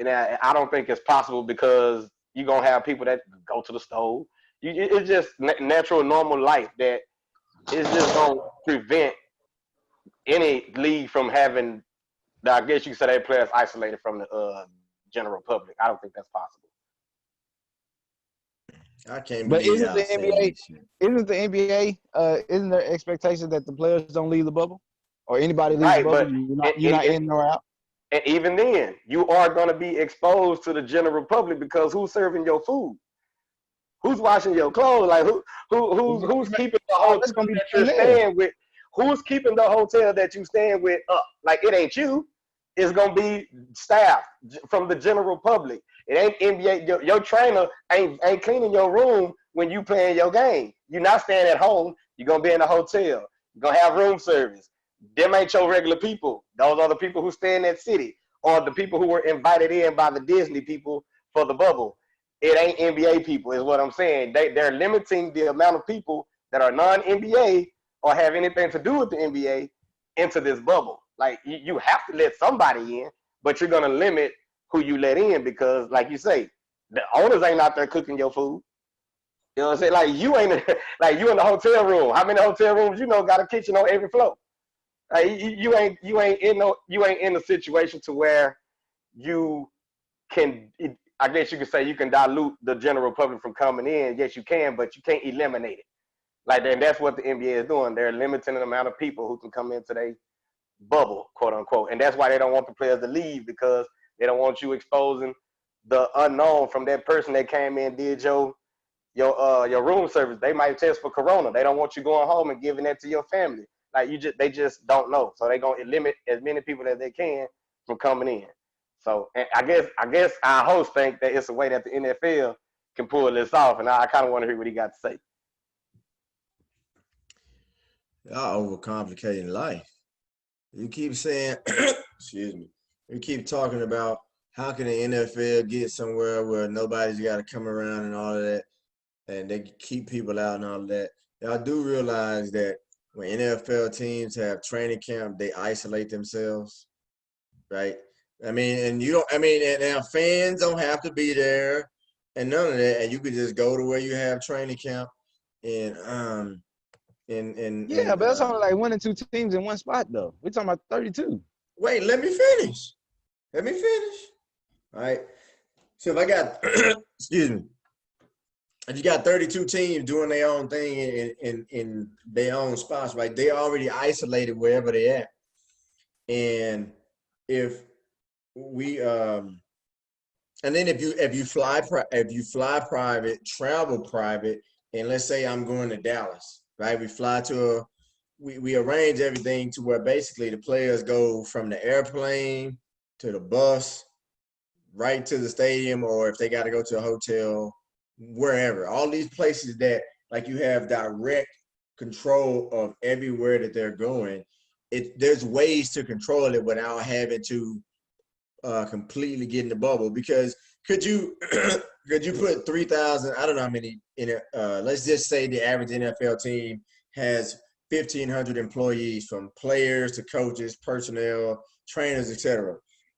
S3: think it's possible because you're gonna have people that go to the stove. It's just natural, normal life that is just gonna prevent any league from having I guess you could say that players isolated from the general public. I don't think that's possible.
S1: I can't
S4: But
S1: believe
S4: isn't
S1: y'all
S4: the
S1: saying
S4: NBA?
S1: this shit.
S4: Isn't the NBA? Isn't there expectation that the players don't leave the bubble, or anybody leaves the
S3: Right,
S4: bubble?
S3: but
S4: You're not in nor out.
S3: and even then, you are going to be exposed to the general public because who's serving your food? Who's washing your clothes? Like who's keeping the
S4: Oh,
S3: hotel
S4: that's gonna be
S3: that
S4: in
S3: you're
S4: there.
S3: staying with? Who's keeping the hotel that you staying with up? Like it ain't you. It's gonna be staff from the general public. It ain't NBA. Your trainer ain't cleaning your room when you playing your game. You're not staying at home. You're gonna be in a hotel. You're gonna have room service. Them ain't your regular people. Those are the people who stay in that city or the people who were invited in by the Disney people for the bubble. It ain't NBA people, is what I'm saying. They're limiting the amount of people that are non-NBA or have anything to do with the NBA into this bubble. Like you have to let somebody in, but you're gonna limit who you let in because, like you say, the owners ain't out there cooking your food. You know what I'm saying? Like you ain't like you in the hotel room. How many hotel rooms you know got a kitchen on every floor? Like you ain't in a situation to where you can. I guess you could say you can dilute the general public from coming in. Yes, you can, but you can't eliminate it. Like, and that's what the NBA is doing. They're limiting the amount of people who can come into their bubble, quote unquote. And that's why they don't want the players to leave because they don't want you exposing the unknown from that person that came in, did your room service. They might test for corona. They don't want you going home and giving that to your family. Like they just don't know. So they're gonna limit as many people as they can from coming in. So and I guess our hosts think that it's a way that the NFL can pull this off, and I kind of want to hear what he got to say.
S1: Y'all overcomplicating life. You keep saying, excuse me, you keep talking about how can the NFL get somewhere where nobody's got to come around and all of that, and they keep people out and all of that. Y'all do realize that when NFL teams have training camp, they isolate themselves, right? I mean, and you don't. I mean, and now fans don't have to be there, and none of that, and you could just go to where you have training camp, and
S4: Yeah, but that's only like 1 and 2 teams in one spot, though. We're talking about 32.
S1: wait, let me finish. Let me finish. All right. So if I got, excuse me, if you got 32 teams doing their own thing in their own spots, right? They already isolated wherever they at, and if we and then if you fly private, travel private, and let's say I'm going to Dallas, right? We fly to we arrange everything to where basically the players go from the airplane to the bus right to the stadium, or if they got to go to a hotel, wherever. All these places that like you have direct control of everywhere that they're going. There's ways to control it without having to completely get in the bubble. Because could you put 3,000? I don't know how many in it. Let's just say the average NFL team has 1,500 employees, from players to coaches, personnel, trainers, etc.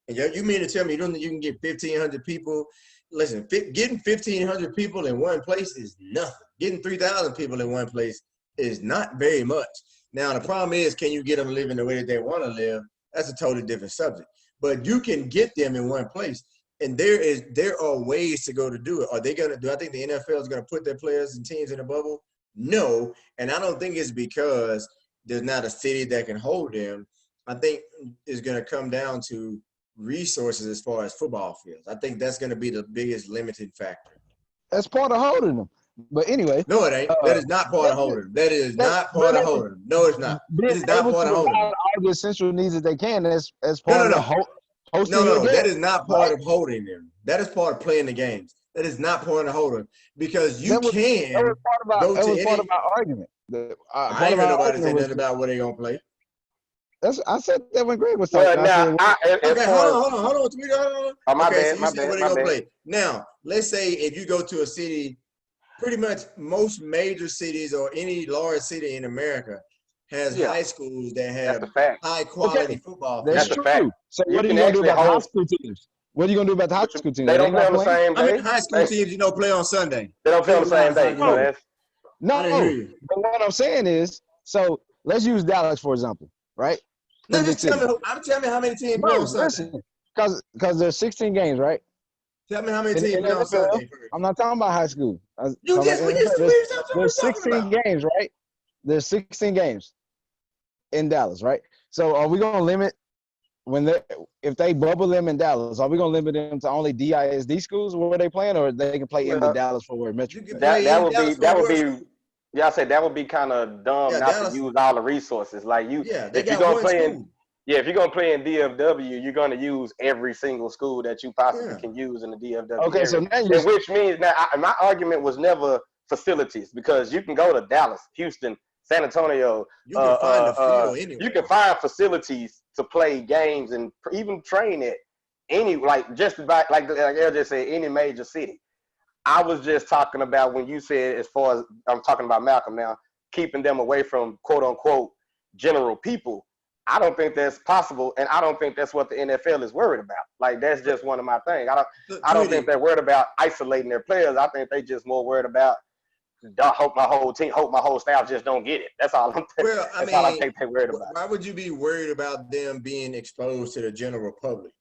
S1: And you mean to tell me you can get 1,500 people? Listen, getting 1,500 people in one place is nothing. Getting 3,000 people in one place is not very much. Now, the problem is, can you get them living the way that they want to live? That's a totally different subject. But you can get them in one place, and there are ways to go to do it. Are they going to do? I think the NFL is going to put their players and teams in a bubble. No, and I don't think it's because there's not a city that can hold them. I think it's going to come down to resources as far as football fields. I think that's going to be the biggest limiting factor.
S4: That's part of holding them. But anyway.
S1: No, it ain't. That is not part of holding them. That is not part of holding them. No, it's not. This is not part of holding them.
S4: All the essential needs that they can as part
S1: No.
S4: of hosting.
S1: No. That is not part of holding them. That is part of playing the games. That is not part of holding them, because you can
S4: that was
S1: go to any.
S4: part of our argument.
S1: I ain't heard nobody say nothing about where they gonna play.
S4: I said that when Greg was talking.
S1: Okay, hold on.
S3: My
S1: Okay,
S3: bad,
S1: so you said where they gonna play. Now, let's say if you go to a city, pretty much most major cities or any large city in America has high schools that have high quality football.
S4: That's true. So what are you gonna do about the high school teams? What are you gonna do about the high school teams?
S3: They don't play on the same day.
S1: I mean, high school teams, play on Sunday.
S3: They don't play on the same day.
S4: No, but what I'm saying is, so let's use Dallas for example, right?
S1: No,
S4: Kansas
S1: just tell
S4: City.
S1: me. I'm telling me how many teams play
S4: Bro,
S1: on Sunday.
S4: listen, because there's 16 games, right?
S1: Tell me how many
S4: In
S1: teams play on
S4: NFL,
S1: Sunday first.
S4: I'm not talking about high school. I'm
S1: You
S4: talking
S1: just
S4: about
S1: we just
S4: NFL.
S1: we just that's what we're
S4: There's
S1: talking
S4: 16
S1: about.
S4: games, right? There's 16 games in Dallas, right? So are we gonna limit if they bubble them in Dallas? Are we gonna limit them to only DISD schools where they playing, or they can play in the
S3: Well,
S4: Dallas Fort Worth Metro?
S1: You can
S3: that
S1: play
S3: that
S1: in
S3: would be
S1: Dallas Fort Worth.
S3: yeah, I said that would be kind of dumb
S1: Yeah,
S3: not to
S1: Dallas.
S3: use all the resources. Like you,
S1: Yeah, they
S3: if you're
S1: got
S3: gonna
S1: one
S3: play in
S1: school.
S3: yeah, if you're gonna play in DFW, you're gonna use every single school that you possibly
S1: Yeah.
S3: can use in the DFW
S4: Okay, so
S3: area.
S4: now
S3: And which means that my argument was never facilities because you can go to Dallas, Houston, San Antonio.
S1: You can find the field
S3: You
S1: anywhere.
S3: can find facilities to play games and even train at any just about like El just said, any major city. I was just talking about when you said, as far as I'm talking about Malcolm now, keeping them away from quote unquote general people. I don't think that's possible, and I don't think that's what the NFL is worried about. Like that's just one of my things. I don't think they're worried about isolating their players. I think they just more worried about hope my whole staff just don't get it. That's all I'm.
S1: Well, I
S3: That's all I
S1: mean,
S3: think they're worried about.
S1: why would you be worried about them being exposed to the general public?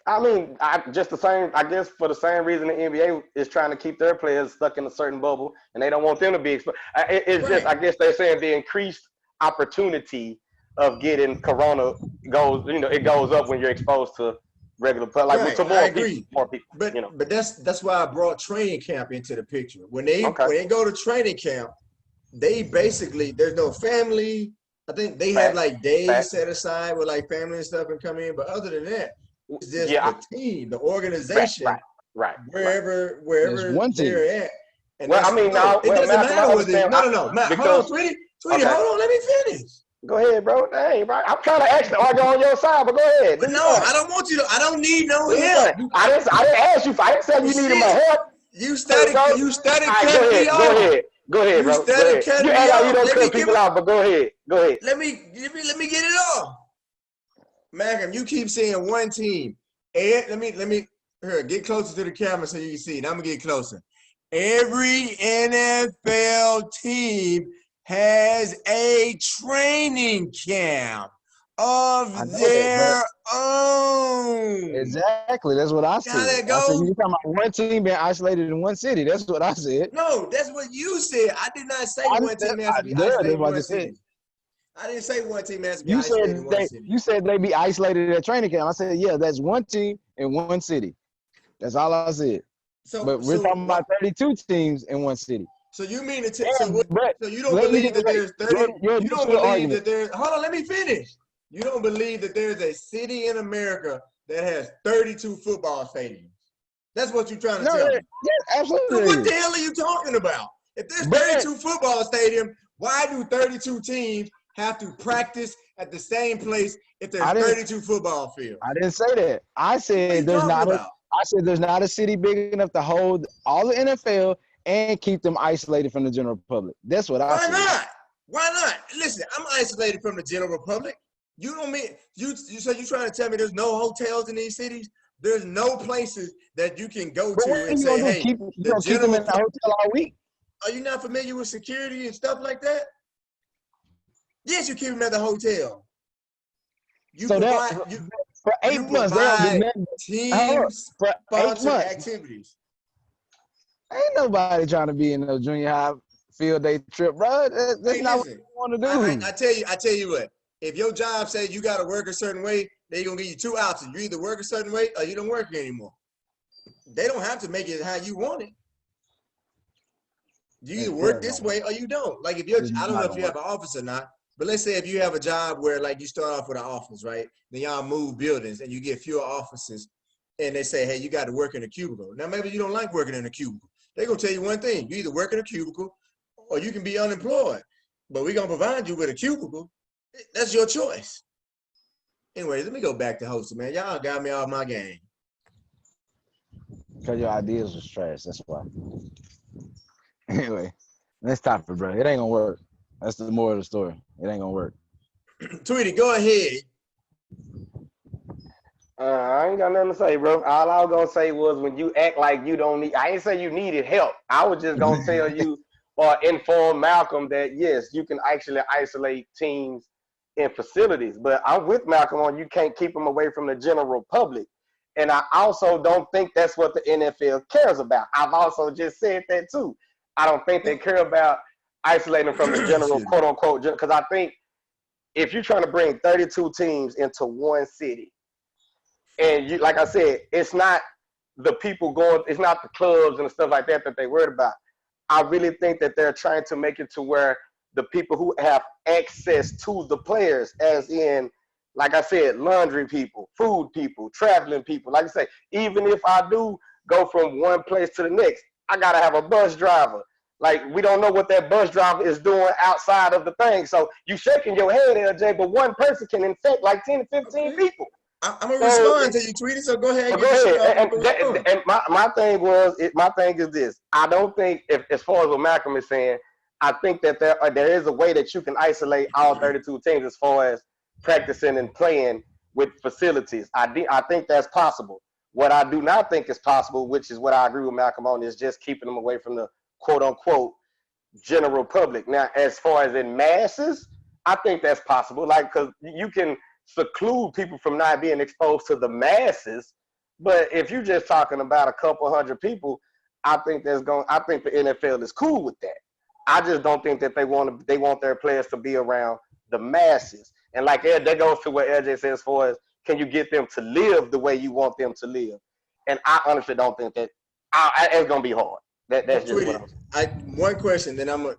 S3: I mean, just the same. I guess for the same reason the NBA is trying to keep their players stuck in a certain bubble, and they don't want them to be exposed. It's just, I guess they're saying the increased opportunity of getting corona goes. It goes up when you're exposed to regular, like to
S1: I agree.
S3: more people.
S1: But that's why I brought training camp into the picture. When they
S3: Okay.
S1: go to training camp, they basically there's no family. I think they have like days set aside with like family and stuff and come in. But other than that, it's just the team, the organization,
S3: right.
S1: wherever
S4: one team.
S1: they're at. And
S3: Well, I mean, now,
S1: it doesn't
S3: Malcolm,
S1: matter
S3: I
S1: whether no, Matt,
S3: because,
S1: hold on, sweetie,
S3: okay.
S1: hold on, let me finish.
S3: Go ahead, bro. Dang, bro. I'm trying to actually argue on your side, but go ahead.
S1: But no, I don't want you to. I don't need no help.
S3: I didn't ask you. I didn't say you needed my help.
S1: You studied cutting me off.
S3: Go ahead, bro.
S1: You started cutting
S3: you
S1: me
S3: act like
S1: off.
S3: you don't cut people off, but go ahead.
S1: Let me get it off. Malcolm, you keep saying one team. Ed, let me get closer to the camera so you can see it. I'm gonna get closer. Every NFL team has a training camp of their own.
S4: Exactly. That's what I said. I said you're talking about one team being isolated in one city. That's what I said.
S1: No, that's what you said. I did not say one team has to be isolated in one city. I didn't say one team has to be isolated in one city.
S4: You said they be isolated at training camp. I said, yeah, that's one team in one city. That's all I said. But we're talking about 32 teams in one city.
S1: So you mean so you don't believe that there's 30? You don't believe that there's? Hold on, let me finish. You don't believe that there's a city in America that has 32 football stadiums? That's what you're trying to tell me.
S4: Yeah, absolutely.
S1: So what the hell are you talking about? If there's 32 football stadiums, why do 32 teams have to practice at the same place if there's 32 football fields?
S4: I didn't say that. I said there's not a city big enough to hold all the NFL and keep them isolated from the general public. That's what I said.
S1: Why not? Listen, I'm isolated from the general public. You don't mean you trying to tell me there's no hotels in these cities? There's no places that you can go to and say, hey,
S4: keep them in the hotel all week?
S1: Are you not familiar with security and stuff like that? Yes, you keep them at the hotel.
S4: For 8 months,
S1: teams sponsored activities.
S4: Ain't nobody trying to be in no junior high field day trip, bro. That's not what you want to do.
S1: I tell you what. If your job says you got to work a certain way, they're going to give you two options. You either work a certain way or you don't work anymore. They don't have to make it how you want it. You either work this way or you don't. Like I don't know if you have an office or not, but let's say if you have a job where like you start off with an office, right? Then y'all move buildings and you get fewer offices and they say, hey, you got to work in a cubicle. Now, maybe you don't like working in a cubicle. They're going to tell you one thing. You either work in a cubicle or you can be unemployed. But we're going to provide you with a cubicle. That's your choice. Anyway, let me go back to hosting, man. Y'all got me off my game.
S4: Because your ideas was trash. That's why. Anyway, let's stop it, bro. It ain't going to work. That's the moral of the story. It ain't going to work.
S1: Tweety, go ahead.
S3: I ain't got nothing to say, bro. All I was going to say was when you act like you don't need – I ain't say you needed help. I was just going to tell you or inform Malcolm that, yes, you can actually isolate teams in facilities. But I'm with Malcolm on you can't keep them away from the general public. And I also don't think that's what the NFL cares about. I've also just said that too. I don't think they care about isolating from the general quote unquote, because I think if you're trying to bring 32 teams into one city, and you, like I said, it's not the people going, it's not the clubs and stuff like that they worried about. I really think that they're trying to make it to where the people who have access to the players, as in, like I said, laundry people, food people, traveling people. Like I say, even if I do go from one place to the next, I gotta have a bus driver. Like, we don't know what that bus driver is doing outside of the thing. So you shaking your head, LJ, but one person can infect like 10 to 15 people.
S1: I'm gonna respond to you, tweeted. So go ahead.
S3: And my thing is this. I don't think, as far as what Malcolm is saying, I think that there is a way that you can isolate all 32 teams as far as practicing and playing with facilities. I think that's possible. What I do not think is possible, which is what I agree with Malcolm on, is just keeping them away from the quote unquote general public. Now, as far as in masses, I think that's possible. Like, because you can seclude people from not being exposed to the masses, but if you're just talking about a couple hundred people, I think the NFL is cool with that. I just don't think that they want their players to be around the masses. And like that goes to what LJ says, as far as can you get them to live the way you want them to live? And I honestly don't think that it's gonna be hard. That's just what I'm saying.
S1: One question, then I'm gonna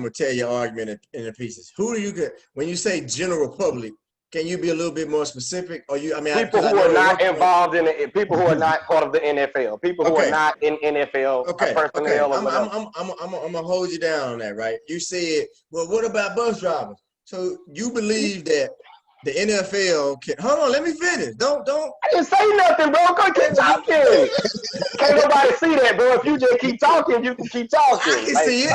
S1: tell your argument in pieces. Who do you get when you say general public? Can you be a little bit more specific? Or
S3: people who are not involved in it, people who are not part of the NFL, people who are not in NFL personnel.
S1: I'm gonna hold you down on that, right? You said, well, what about bus drivers? So you believe that the NFL can hold on, let me finish. Don't I
S3: didn't say nothing, bro. Go keep talking. Can't nobody see that, bro. If you just keep talking, you can keep talking.
S1: I can see it.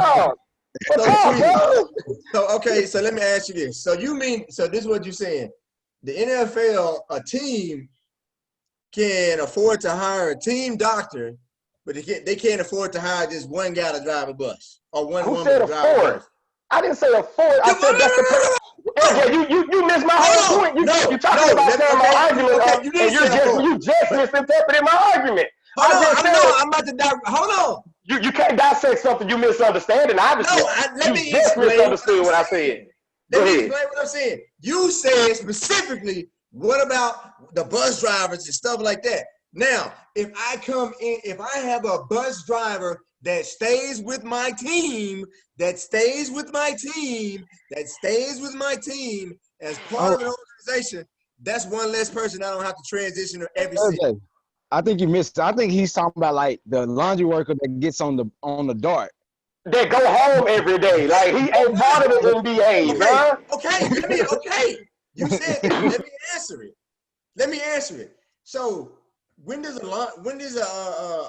S3: So,
S1: so let me ask you this. So this is what you're saying. The NFL, a team can afford to hire a team doctor, but they can't afford to hire just one guy to drive a bus or one woman to drive a bus.
S3: I didn't say afford. I said that's the you missed my whole point. You talking about saying my argument, and you just misinterpreted my argument.
S1: I'm about to hold on.
S3: You can't dissect something you misunderstand, and obviously you just misunderstood what I said.
S1: Let me explain what I'm saying. You said specifically, what about the bus drivers and stuff like that? Now, if I have a bus driver that stays with my team, as part of an organization, that's one less person I don't have to transition to every season.
S4: I think you missed. I think he's talking about like the laundry worker that gets on the dart.
S3: They go home every day. Like, he ain't part of the NBA, man.
S1: Okay. You said that. Let me answer it. So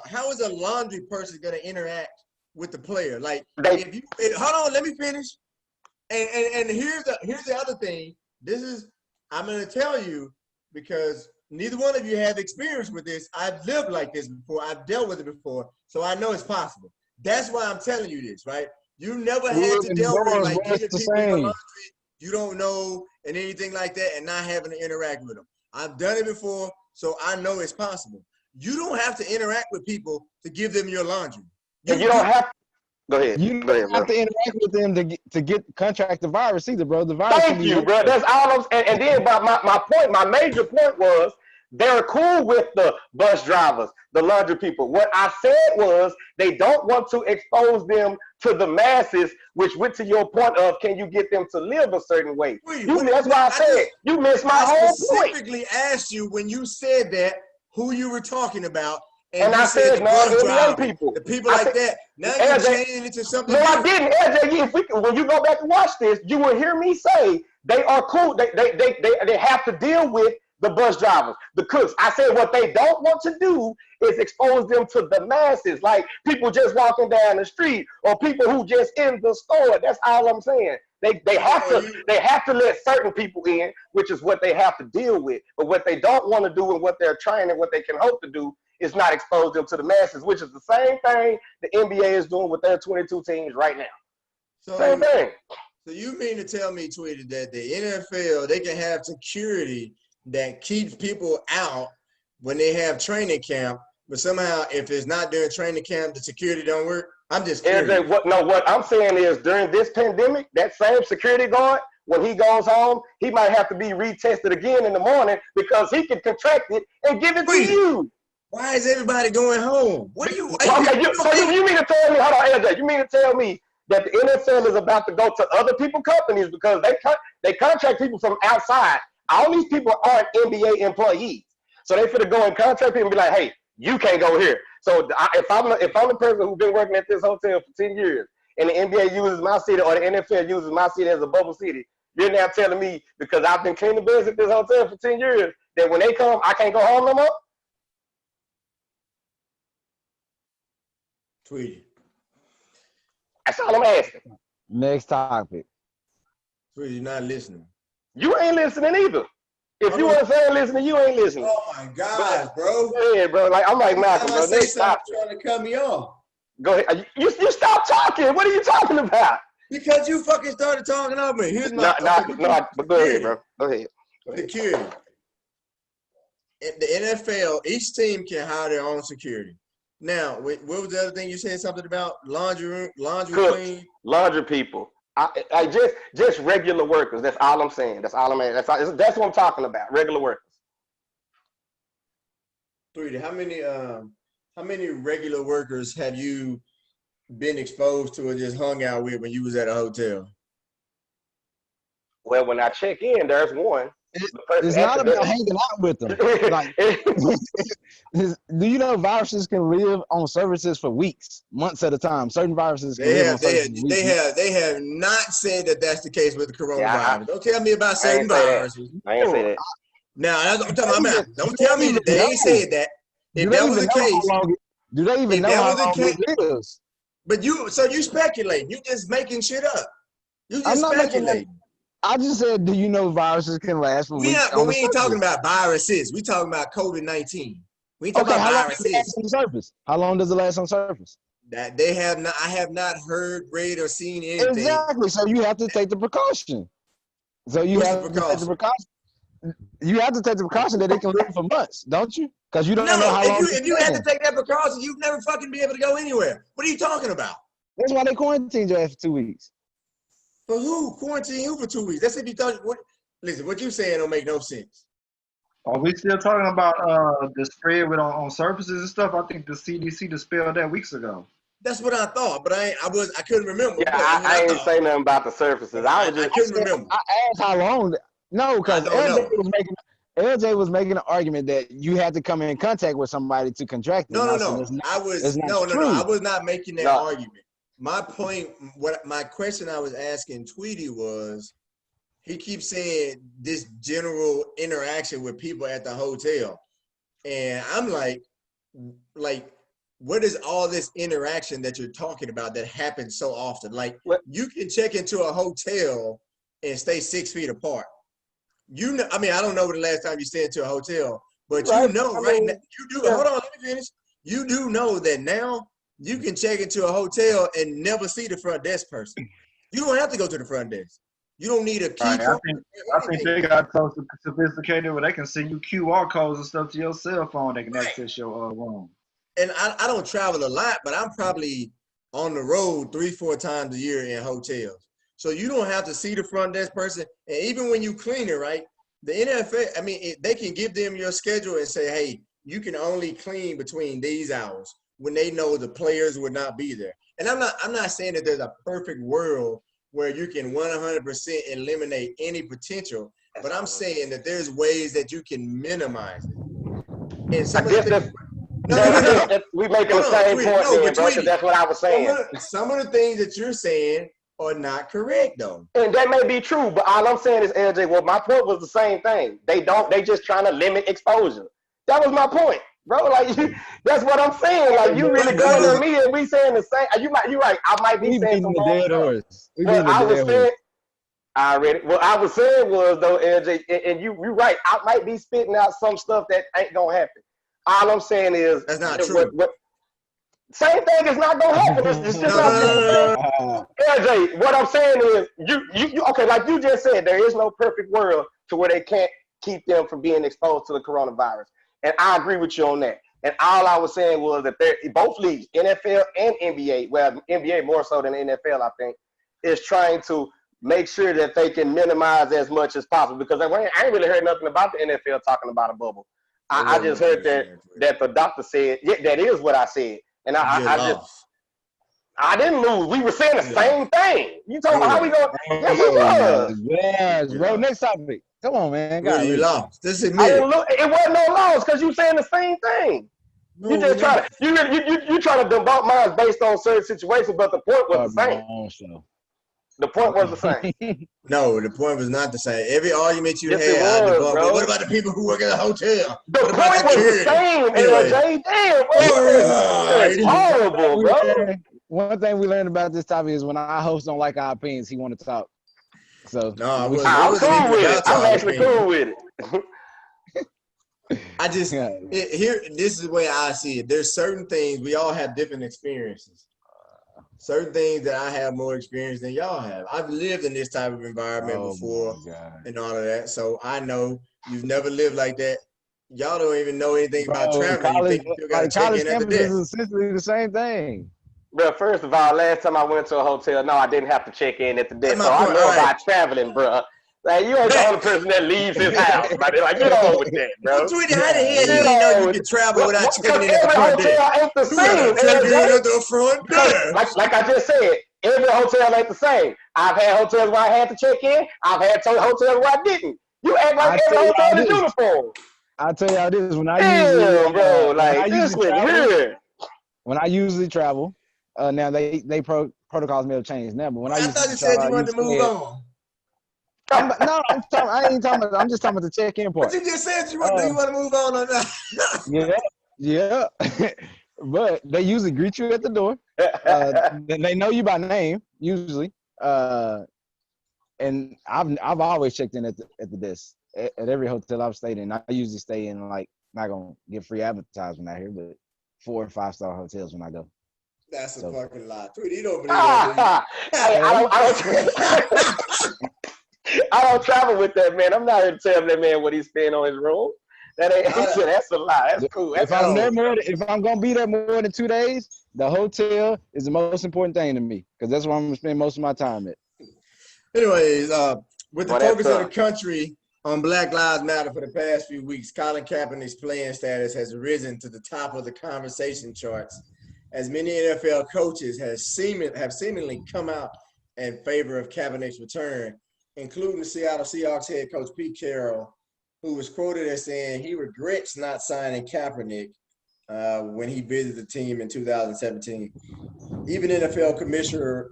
S1: how is a laundry person gonna interact with the player? Like, hold on, let me finish. And here's the other thing. I'm gonna tell you because neither one of you have experience with this. I've lived like this before. I've dealt with it before, so I know it's possible. That's why I'm telling you this, right? You never had to deal with like getting people in the laundry you don't know and anything like that, and not having to interact with them. I've done it before, so I know it's possible. You don't have to interact with people to give them your laundry.
S3: You don't have. Go ahead.
S4: You don't have to interact with them to get contract the virus either, bro. The virus.
S3: Thank you, bro. That's all I'm. And then, but my major point was, they're cool with the bus drivers, the laundry people. What I said was they don't want to expose them to the masses, which went to your point of, can you get them to live a certain way? That's why I said you missed my whole point.
S1: I specifically asked you when you said that who you were talking about.
S3: And I said non-NBA people.
S1: The people like that. Now you're changing it to something.
S3: No, I didn't. LJ, when you go back and watch this, you will hear me say they are cool. They have to deal with the bus drivers, the cooks. I said what they don't want to do is expose them to the masses, like people just walking down the street or people who just in the store. That's all I'm saying. They have to let certain people in, which is what they have to deal with. But what they don't want to do and what they're trying and what they can hope to do is not expose them to the masses, which is the same thing the NBA is doing with their 22 teams right now. Same thing.
S1: So you mean to tell me, Tweety, that the NFL, they can have security that keeps people out when they have training camp, but somehow if it's not during training camp, the security don't work? I'm just curious.
S3: LJ, what I'm saying is during this pandemic, that same security guard, when he goes home, he might have to be retested again in the morning because he can contract it and give it to you.
S1: Why is everybody going home? What do you?
S3: Okay, you mean to tell me? Hold on, LJ. You mean to tell me that the NFL is about to go to other people's companies because they contract people from outside? All these people aren't NBA employees, so they finna go and contract people and be like, "Hey, you can't go here." So if I'm the person who's been working at this hotel for 10 years and the NBA uses my city or the NFL uses my city as a bubble city, you're now telling me because I've been cleaning beds at this hotel for 10 years that when they come, I can't go home no more?
S1: Tweety.
S3: That's all I'm asking.
S4: Next topic.
S1: Tweety, you're not listening.
S3: You ain't listening either. If you want to say listening, you ain't listening.
S1: Oh my God, bro.
S3: Yeah, bro. Like I'm like Malcolm, bro.
S1: Next stop trying to cut me off.
S3: Go ahead. You stop talking. What are you talking about?
S1: Because you fucking started talking over me. Here's my
S3: but go ahead, bro. Go ahead.
S1: Security. In the NFL, each team can hire their own security. Now, what was the other thing you said something about? Laundry clean?
S3: Laundry people. I just regular workers. That's all I'm saying. That's all I'm asking. That's what I'm talking about. Regular workers.
S1: Tweety, how many regular workers have you been exposed to or just hung out with when you was at a hotel?
S3: Well, when I check in, there's one.
S4: It's not about hanging out with them. Like, do you know viruses can live on surfaces for weeks, months at a time? Certain viruses can live on surfaces for weeks.
S1: They have not said that that's the case with the coronavirus.
S3: Yeah,
S1: don't tell me about certain viruses.
S3: I ain't say that.
S1: Now, I'm talking about. Don't tell me that they ain't said that. If that was the case,
S4: do they even know how long it is?
S1: But you speculate. You just making shit up. You just speculating.
S4: I just said, do you know viruses can last for weeks?
S1: But we ain't talking about viruses. We talking about COVID-19. We ain't talking about viruses.
S4: How long does it last on surface?
S1: That they have not. I have not heard, read, or seen anything.
S4: Exactly. So you have to take the precaution. You have to take the precaution that it can live for months, don't you? Because you don't know how long.
S1: If you had to take that precaution, you'd never fucking be able to go anywhere. What are you talking about?
S4: That's why they quarantined you after 2 weeks.
S1: For who? Quarantine who for 2 weeks? That's if you thought. Listen, what you saying don't make no sense.
S2: Are we still talking about the spread on surfaces and stuff? I think the CDC dispelled that weeks ago.
S1: That's what I thought, but I couldn't remember.
S3: Yeah, I ain't say nothing about the surfaces. I
S1: couldn't remember.
S4: I asked how long. No, because LJ was making an argument that you had to come in contact with somebody to contract it.
S1: No. I was not making that argument. My point, my question I was asking Tweety was, he keeps saying this general interaction with people at the hotel. And I'm like, what is all this interaction that you're talking about that happens so often? Like, you can check into a hotel and stay 6 feet apart. You know, I mean, I don't know the last time you stayed into a hotel, but you know, now, you do. Hold on, let me finish. You do know that now you can check into a hotel and never see the front desk person. You don't have to go to the front desk. You don't need a key.
S2: Right, I think they got so sophisticated where they can send you QR codes and stuff to your cell phone. They can access your room.
S1: And I don't travel a lot, but I'm probably on the road 3-4 times a year in hotels. So you don't have to see the front desk person. And even when you clean it, right, the NFL, I mean, they can give them your schedule and say, hey, you can only clean between these hours when they know the players would not be there. And I'm not saying that there's a perfect world where you can 100% eliminate any potential, but I'm saying that there's ways that you can minimize it. And some of the things,
S3: we making the same point, bro, that's what I was saying.
S1: Some of the things that you're saying are not correct, though.
S3: And that may be true, but all I'm saying is, LJ, well, my point was the same thing. They just trying to limit exposure. That was my point, bro. Like, that's what I'm saying. Like, you really going at me and we saying the same. You right. I might be saying some wrong stuff. What I was saying was, though, LJ, and you're right. I might be spitting out some stuff that ain't gonna happen. All I'm saying is
S1: that's not true.
S3: Same thing is not gonna happen. It's just
S1: No, no,
S3: not
S1: no, no, no.
S3: LJ, what I'm saying is, you okay? Like you just said, there is no perfect world to where they can't keep them from being exposed to the coronavirus, and I agree with you on that. And all I was saying was that they're both leagues, NFL and NBA, well, NBA more so than the NFL, I think, is trying to make sure that they can minimize as much as possible. Because I ain't really heard nothing about the NFL talking about a bubble.
S1: It
S3: I
S1: wasn't
S3: just
S1: what you
S3: heard
S1: were saying.
S3: that the doctor said, yeah, that is what I said, and
S1: You just
S3: I just
S1: lost.
S3: I didn't lose. We were saying the
S1: You lost.
S3: same thing. You talking
S1: No,
S3: about
S1: we
S3: how we
S1: weren't.
S3: going? Yes, we
S4: Oh my
S3: was.
S4: gosh,
S1: You
S4: bro.
S1: lost.
S4: Next topic. Come on, man.
S1: Rudy, you
S4: Golly.
S1: lost. Just
S3: I
S1: admit
S3: didn't
S1: it.
S3: look. It wasn't no loss because you saying the same thing. You
S1: No, we're
S3: just try
S1: not.
S3: to you try to debunk mine based on certain situations, but the point was
S4: Start
S3: the
S4: my
S3: same.
S4: own show.
S3: The point was the same.
S1: No, the point was not the same. Every argument you
S3: Yes, it
S1: had, I
S3: was,
S1: debunked. But what
S3: bro.
S1: about the people who work at the hotel?
S3: The
S1: What about
S3: point was the
S1: security?
S3: same,
S1: Anyway,
S3: LJ. Damn, bro,
S1: all
S3: you is
S1: right.
S3: horrible, bro.
S4: One thing we learned about this topic is when our host don't like our opinions, he want to talk. So
S1: No, I
S4: we
S1: wasn't.
S4: should.
S1: It
S3: I'm
S1: wasn't
S3: cool
S1: even
S3: with it.
S1: about
S3: I'm
S1: y'all
S3: actually
S1: opinion.
S3: cool with it.
S1: I just
S4: Yeah.
S1: here. This is the way I see it. There's certain things we all have different experiences. Certain things that I have more experience than y'all have. I've lived in this type of environment
S4: Oh
S1: before
S4: my god,
S1: and all of that, so I know you've never lived like that. Y'all don't even know anything about
S4: bro!
S1: traveling. You
S4: College,
S1: think you still got to
S4: like
S1: check
S4: college
S1: in at the
S4: campus is
S1: desk.
S4: essentially the same thing.
S3: Bro, first of all, last time I went to a hotel, no, I didn't have to check in at the
S1: That's
S3: desk,
S1: my
S3: so I
S1: point. All
S3: know
S1: right,
S3: about traveling, bro. Like, you ain't the
S1: bet.
S3: only person that leaves his house, buddy. Like, get on with that,
S1: Well,
S3: bro.
S1: Tweety, how the hell you
S3: Get
S1: ain't know
S3: on
S1: you
S3: with
S1: could
S3: it.
S1: travel without
S3: Because
S1: checking in at the
S3: every
S1: front desk?
S3: hotel ain't the
S1: You gotta
S3: same,
S1: check in
S3: LJ.
S1: at the front
S3: Because,
S1: desk.
S3: like I just said, every hotel ain't the same. I've had hotels where I had to check in. I've had hotels where I didn't. You act like
S4: I
S3: every
S4: tell y'all
S3: hotel is
S4: this.
S3: uniform.
S4: I tell y'all this.
S3: Damn, bro. Like, this nigga
S4: Travel,
S3: here.
S4: when I usually travel, now protocols may have changed now, but when I
S1: I
S4: used
S1: thought
S4: to
S1: you
S4: travel,
S1: said
S4: I
S1: you wanted
S4: used
S1: to
S4: to
S1: move
S4: stay.
S1: on.
S4: I ain't talking about. I'm just talking about the check-in
S1: But
S4: part.
S1: you just said you want. Do you want to move on or not?
S4: Yeah, yeah. But they usually greet you at the door. They know you by name usually, and I've always checked in at the desk at every hotel I've stayed in. I usually stay in, like, not gonna get free advertisement out here, but 4 or 5 star hotels when I go.
S1: That's a
S4: So
S1: fucking lie. Tweety, you don't believe that, do you?
S3: Hey, I don't travel with that man. I'm not here to tell that man what he's spending on his room. That ain't. He said that's a lie. That's cool. That's
S1: Yo,
S4: if I'm gonna be there more than 2 days, the hotel is the most important thing to me because that's where I'm gonna spend most of my time at.
S1: anyways, with the
S3: Boy, that's
S1: focus of the
S3: tough.
S1: country on Black Lives Matter for the past few weeks, Colin Kaepernick's playing status has risen to the top of the conversation charts, as many NFL coaches have seemingly come out in favor of Kaepernick's return, including the Seattle Seahawks head coach Pete Carroll, who was quoted as saying he regrets not signing Kaepernick when he visited the team in 2017. Even NFL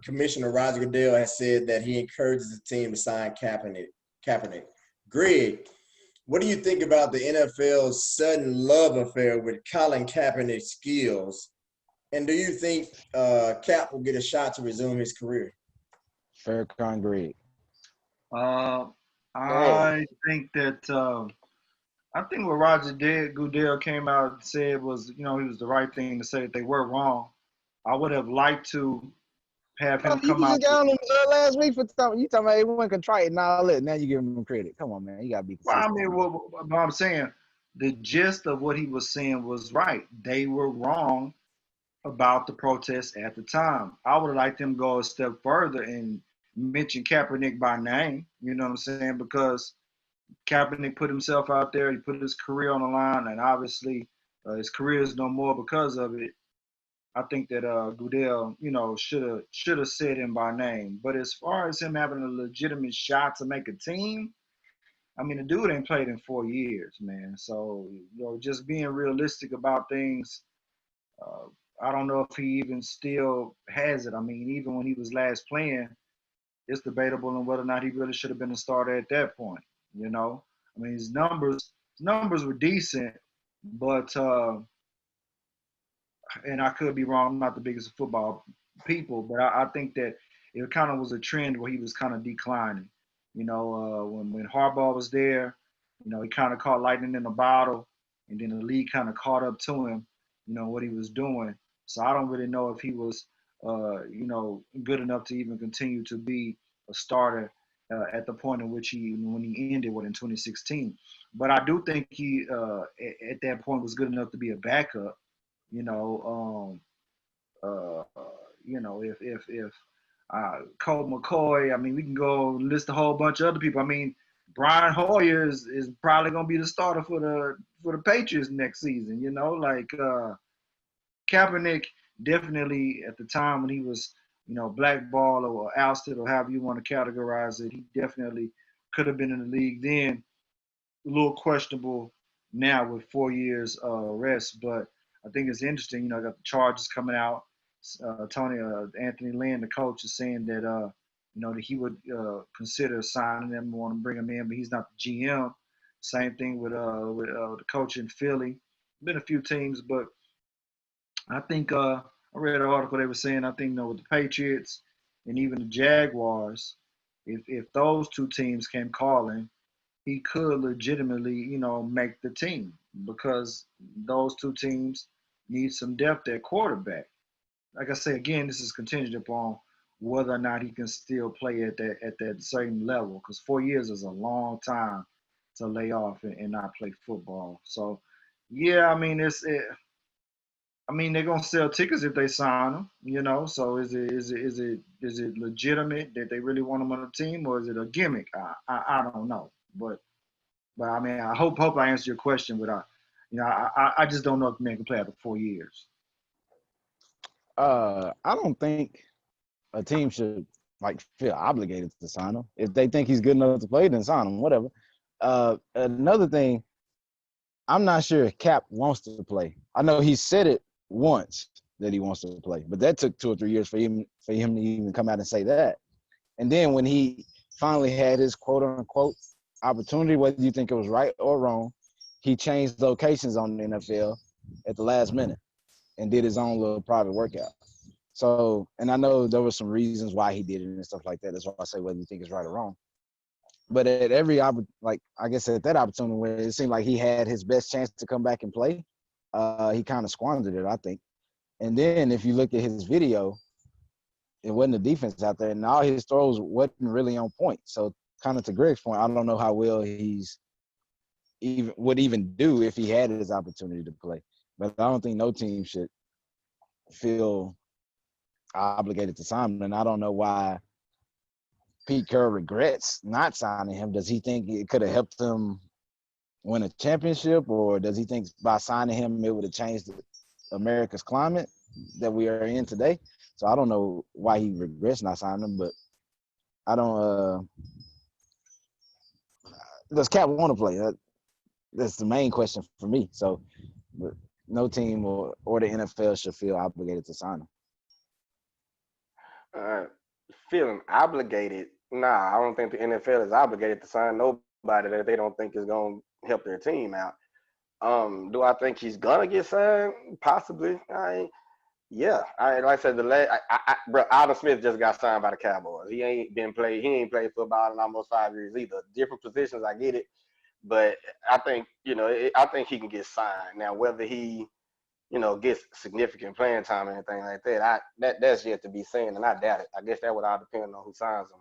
S1: Commissioner Roger Goodell has said that he encourages the team to sign Kaepernick. Greg, what do you think about the NFL's sudden love affair with Colin Kaepernick's skills? And do you think Cap will get a shot to resume his career?
S4: Fair Greg.
S2: I think that I think what Goodell came out and said was, he was the right thing to say, that they were wrong. I would have liked to have
S4: Bro,
S2: him
S4: you
S2: come out.
S4: just got on him last week for you talking about he wasn't contrite and all that. Now you give him credit. Come on, man. You gotta be
S2: Well, I
S4: consistent.
S2: mean, what I'm saying, the gist of what he was saying was right. They were wrong about the protests at the time. I would have liked them to go a step further and mention Kaepernick by name. You know what I'm saying? Because Kaepernick put himself out there. He put his career on the line, and obviously his career is no more because of it. I think that Goodell, should have said him by name. But as far as him having a legitimate shot to make a team, I mean, the dude ain't played in 4 years, man. So, just being realistic about things, uh, I don't know if he even still has it. I mean, even when he was last playing, it's debatable on whether or not he really should have been a starter at that point. I mean, his numbers were decent, but and I could be wrong. I'm not the biggest football people, but I think that it kind of was a trend where he was kind of declining. When Harbaugh was there, he kind of caught lightning in a bottle, and then the league kind of caught up to him. What he was doing. So I don't really know if he was, good enough to even continue to be a starter at the point in which when he ended in 2016. But I do think he at that point was good enough to be a backup. You know, if Colt McCoy, I mean, we can go list a whole bunch of other people. I mean, Brian Hoyer is probably gonna be the starter for the Patriots next season. Kaepernick definitely at the time when he was, blackballed or ousted or however you want to categorize it, he definitely could have been in the league then. A little questionable now with 4 years rest, but I think it's interesting. I got the charges coming out. Anthony Lynn, the coach, is saying that that he would consider signing them, want to bring him in, but he's not the GM. Same thing with the coach in Philly. Been a few teams, but I think I read an article they were saying I think with the Patriots and even the Jaguars, if those two teams came calling, he could legitimately make the team because those two teams need some depth at quarterback. Like I say again, this is contingent upon whether or not he can still play at that same level because 4 years is a long time to lay off and not play football. So yeah, I mean I mean, they're gonna sell tickets if they sign him. So is it legitimate that they really want him on the team, or is it a gimmick? I don't know, but I mean, I hope I answered your question, but I just don't know if the man can play after 4 years.
S4: I don't think a team should like feel obligated to sign him. If they think he's good enough to play, then sign him. Whatever. Another thing, I'm not sure if Cap wants to play. I know he said it once that he wants to play, but that took 2 or 3 years for him to even come out and say that. And then when he finally had his quote unquote opportunity, whether you think it was right or wrong, he changed locations on the NFL at the last minute and did his own little private workout. So, and I know there were some reasons why he did it and stuff like that. That's why I say whether you think it's right or wrong. But at every I guess at that opportunity where it seemed like he had his best chance to come back and play, he kind of squandered it, I think. And then if you look at his video, it wasn't the defense out there, and all his throws wasn't really on point. So kind of to Greg's point, I don't know how well he's would even do if he had his opportunity to play. But I don't think no team should feel obligated to sign him. And I don't know why Pete Carroll regrets not signing him. Does he think it could have helped him win a championship, or does he think by signing him it would have changed America's climate that we are in today? So I don't know why he regrets not signing him, but I don't. Does Cap want to play? That's the main question for me. So no team or the NFL should feel obligated to sign him.
S3: Feeling obligated? Nah, I don't think the NFL is obligated to sign nobody that they don't think is going to help their team out. Do I think he's gonna get signed? Possibly. Like I said, bro, Alden Smith just got signed by the Cowboys. He ain't played football in almost 5 years either. Different positions, I get it, but I think I think he can get signed. Now, whether he gets significant playing time or anything like that, that's yet to be seen, and I doubt it. I guess that would all depend on who signs him.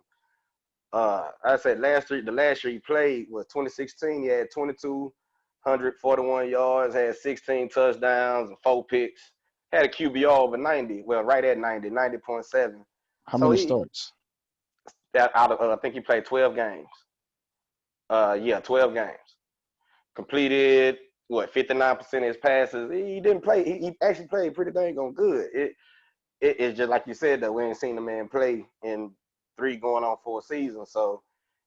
S3: I said the last year he played was 2016. He had 2,241 yards, had 16 touchdowns and 4 picks. Had a QBR over 90. Well, right at 90, 90.7.
S4: How many starts?
S3: I think he played 12 games. 12 games. Completed 59% of his passes. He didn't play. He actually played pretty dang on good. It's just like you said that we ain't seen the man play in 3 going on 4 seasons, so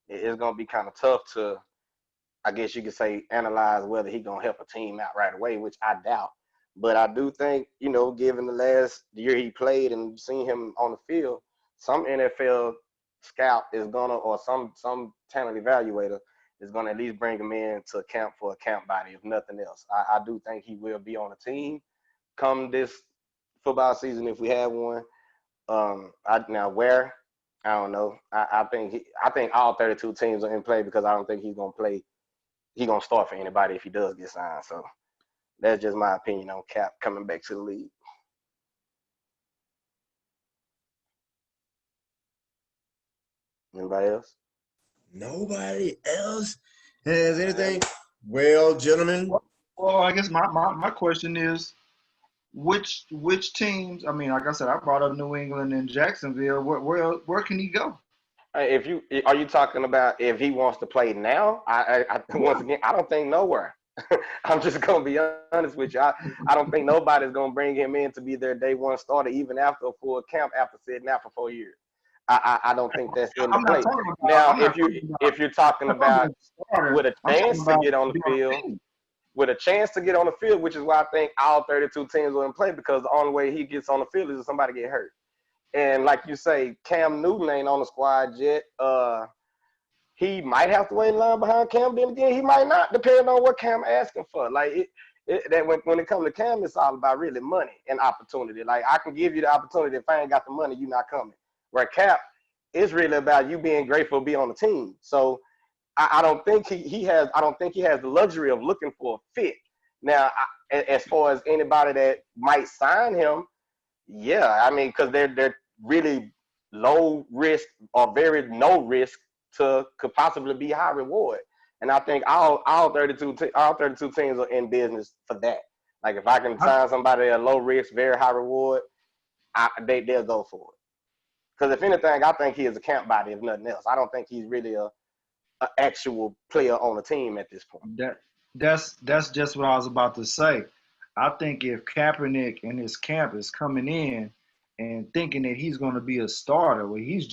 S3: it's gonna be kind of tough to, I guess you could say, analyze whether he gonna help a team out right away, which I doubt. But I do think, given the last year he played and seeing him on the field, some NFL scout is gonna, or some talent evaluator is gonna at least bring him in to camp for a camp body, if nothing else. I do think he will be on the team come this football season if we have one. Now where? I don't know. I think all 32 teams are in play because I don't think he's gonna play. He's gonna start for anybody if he does get signed. So that's just my opinion on Cap coming back to the league. Anybody else?
S1: Nobody else has anything. Well, gentlemen,
S2: Well, I guess my question is, which teams? I mean, like I said, I brought up New England and Jacksonville. Where can he go?
S3: If you are you talking about if he wants to play now? I once again I don't think nowhere. I'm just gonna be honest with you. I don't think nobody's gonna bring him in to be their day one starter even after a full camp after sitting out for 4 years. I don't think that's in the
S2: I'm not
S3: play.
S2: talking about.
S3: Now
S2: I'm not talking about.
S3: if you're talking
S2: I'm talking
S3: about
S2: about starter.
S3: with a
S2: I'm talking
S3: chance to
S2: about
S3: get on
S2: to
S3: the
S2: be on the
S3: field,
S2: team.
S3: with a chance to get on the field, which is why I think all 32 teams will play because the only way he gets on the field is if somebody get hurt. And like you say, Cam Newton ain't on the squad yet. He might have to wait in line behind Cam. Then again, he might not, depending on what Cam asking for. Like that when it comes to Cam, it's all about really money and opportunity. Like I can give you the opportunity. If I ain't got the money, you not coming. Where Cap, it's really about you being grateful to be on the team. So I don't think he has. I don't think he has the luxury of looking for a fit. Now, as far as anybody that might sign him, yeah, I mean, because they're really low risk or very no risk to could possibly be high reward. And I think all 32 teams are in business for that. Like if I can sign somebody at low risk, very high reward, they'll go for it. Because if anything, I think he is a camp body, if nothing else. I don't think he's really a actual player on the team at this point.
S2: That's just what I was about to say. I think if Kaepernick and his camp is coming in and thinking that he's going to be a starter, well, he's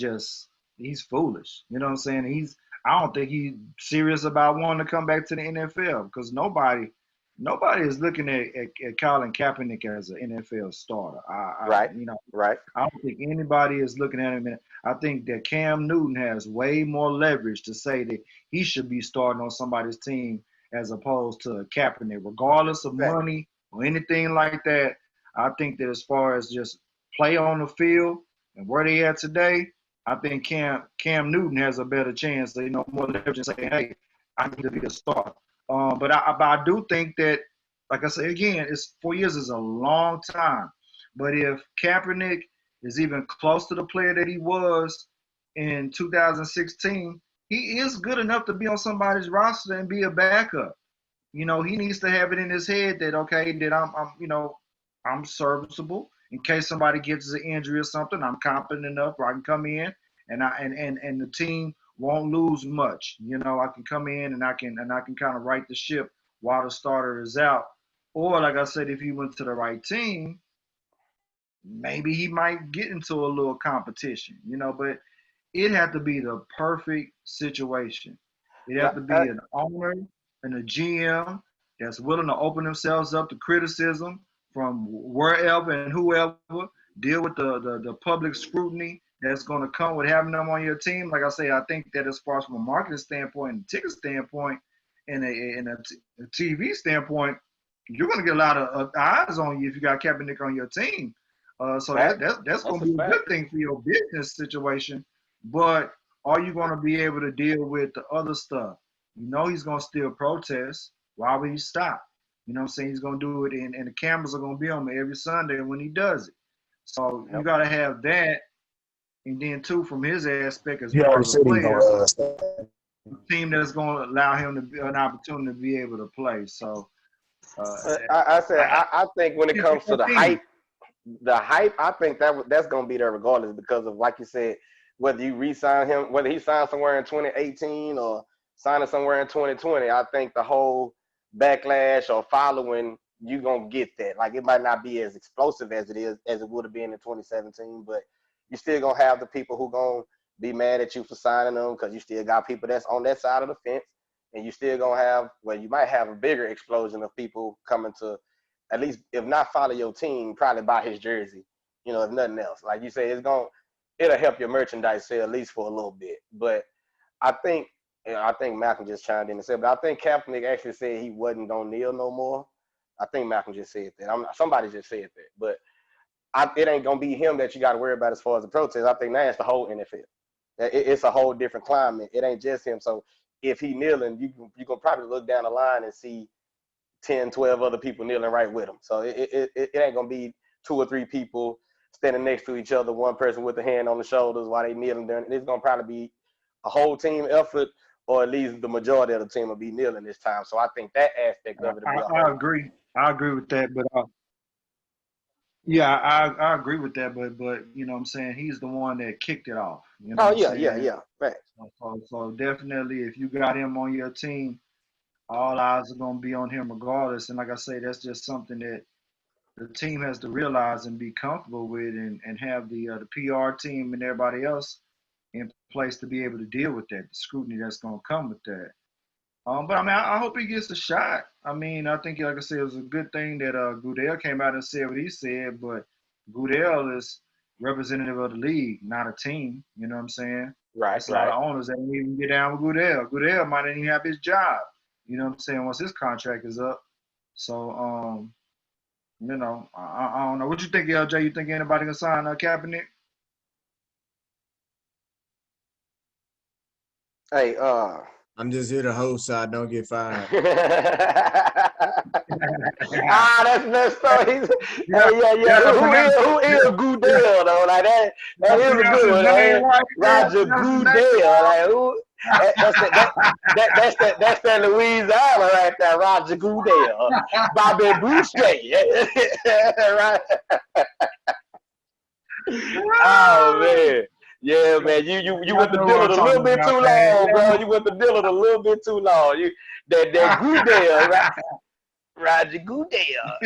S2: foolish. You know what I'm saying? I don't think he's serious about wanting to come back to the NFL because nobody is looking at Colin Kaepernick as an NFL starter.
S3: Right. Right.
S2: I don't think anybody is looking at him. I think that Cam Newton has way more leverage to say that he should be starting on somebody's team as opposed to Kaepernick, regardless of money or anything like that. I think that as far as just play on the field and where they at today, I think Cam Newton has a better chance, more leverage and saying, hey, I need to be a starter. But I do think that, like I say again, 4 years is a long time. But if Kaepernick is even close to the player that he was in 2016, he is good enough to be on somebody's roster and be a backup. He needs to have it in his head that okay, that I'm serviceable in case somebody gets an injury or something. I'm competent enough where I can come in and the team won't lose much. I can come in and I can kind of right the ship while the starter is out. Or like I said, if he went to the right team, maybe he might get into a little competition, but it had to be the perfect situation. It had to be an owner and a GM that's willing to open themselves up to criticism from wherever and whoever, deal with the public scrutiny that's going to come with having them on your team. Like I say, I think that as far as from a marketing standpoint and ticket standpoint and a TV standpoint, you're going to get a lot of eyes on you if you got Kaepernick on your team. So that's going to be a good thing for your business situation. But are you going to be able to deal with the other stuff? He's going to still protest. Why would he stop? You know what I'm saying? He's going to do it, and the cameras are going to be on him every Sunday when he does it. So you got to have that. And then, too, from his aspect as far as a player, a team that's going to allow him to be an opportunity to be able to play. So
S3: I think when it comes to the hype, I think that's going to be there regardless because of, like you said, whether you re-sign him, whether he signs somewhere in 2018 or signing somewhere in 2020, I think the whole backlash or following, you're going to get that. Like, it might not be as explosive as it would have been in 2017, but you still going to have the people who going to be mad at you for signing them because you still got people that's on that side of the fence, and you still going to have, you might have a bigger explosion of people coming to, at least, if not follow your team, probably buy his jersey, if nothing else. Like you say, it'll help your merchandise sale at least for a little bit. But I think Malcolm just chimed in and said, but I think Kaepernick actually said he wasn't going to kneel no more. I think Malcolm just said that. Somebody just said that. But it ain't going to be him that you got to worry about as far as the protest. I think now it's the whole NFL. It's a whole different climate. It ain't just him. So if he kneeling, you can probably look down the line and see 10, 12 other people kneeling right with him. So it ain't going to be 2 or 3 people standing next to each other, one person with a hand on the shoulders while they kneeling there. It's going to probably be a whole team effort, or at least the majority of the team will be kneeling this time. So I think that aspect of it will be a
S2: I
S3: whole.
S2: agree. I agree with that, but yeah, I agree with that, but you know what I'm saying, he's the one that kicked it off. You know
S3: Oh
S2: what I'm
S3: yeah, yeah,
S2: saying?
S3: yeah. Right.
S2: So definitely, if you got him on your team, all eyes are gonna be on him regardless. And like I say, that's just something that the team has to realize and be comfortable with, and have the PR team and everybody else in place to be able to deal with that, the scrutiny that's gonna come with that. But I mean, I hope he gets a shot. I mean, I think, like I said, it was a good thing that Goodell came out and said what he said. But Goodell is representative of the league, not a team. You know what I'm saying?
S3: Right,
S2: It's a lot
S3: right.
S2: of owners that don't even get down with Goodell. Goodell might not even have his job. You know what I'm saying? Once his contract is up. So, you know, I don't know. What you think, LJ? You think anybody gonna sign Kaepernick?
S3: Hey,
S1: I'm just here to host so I don't get fired.
S3: that's messed up. He's,
S2: Yeah,
S3: hey, yeah,
S2: you
S3: yeah.
S2: gotta
S3: Who
S2: you
S3: is Goodell though? Like that.
S2: gotta
S3: That is a
S2: pronounce
S3: good
S2: his
S3: one.
S2: name right. You gotta
S3: Roger
S2: pronounce his name
S3: Goodell. Like who? That's that Louisiana right there. Roger Goodell. Bobby Boucher. Right. Oh
S2: right.
S3: man. Yeah, man. You
S2: Y'all
S3: with the
S2: know what
S3: dealer
S2: I'm
S3: a
S2: talking
S3: little bit
S2: about,
S3: too
S2: man.
S3: long, bro. You with the dealer a little bit too long. You that Goodell, right? Roger Goodell.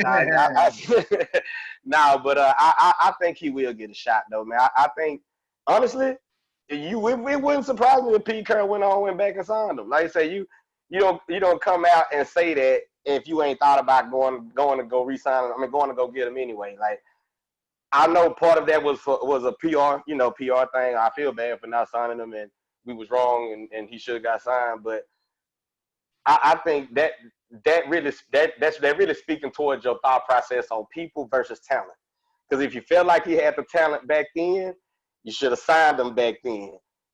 S3: Nah, but I think he will get a shot though, man. I think honestly, it wouldn't surprise me if Pete Carroll went back and signed him. Like I say, you don't come out and say that if you ain't thought about going to go re-sign him. I mean, going to go get him anyway. Like I know part of that was a PR thing. I feel bad for not signing him, and we was wrong, and he should have got signed, but. I think that's really speaking towards your thought process on people versus talent. Because if you felt like he had the talent back then, you should have signed him back then.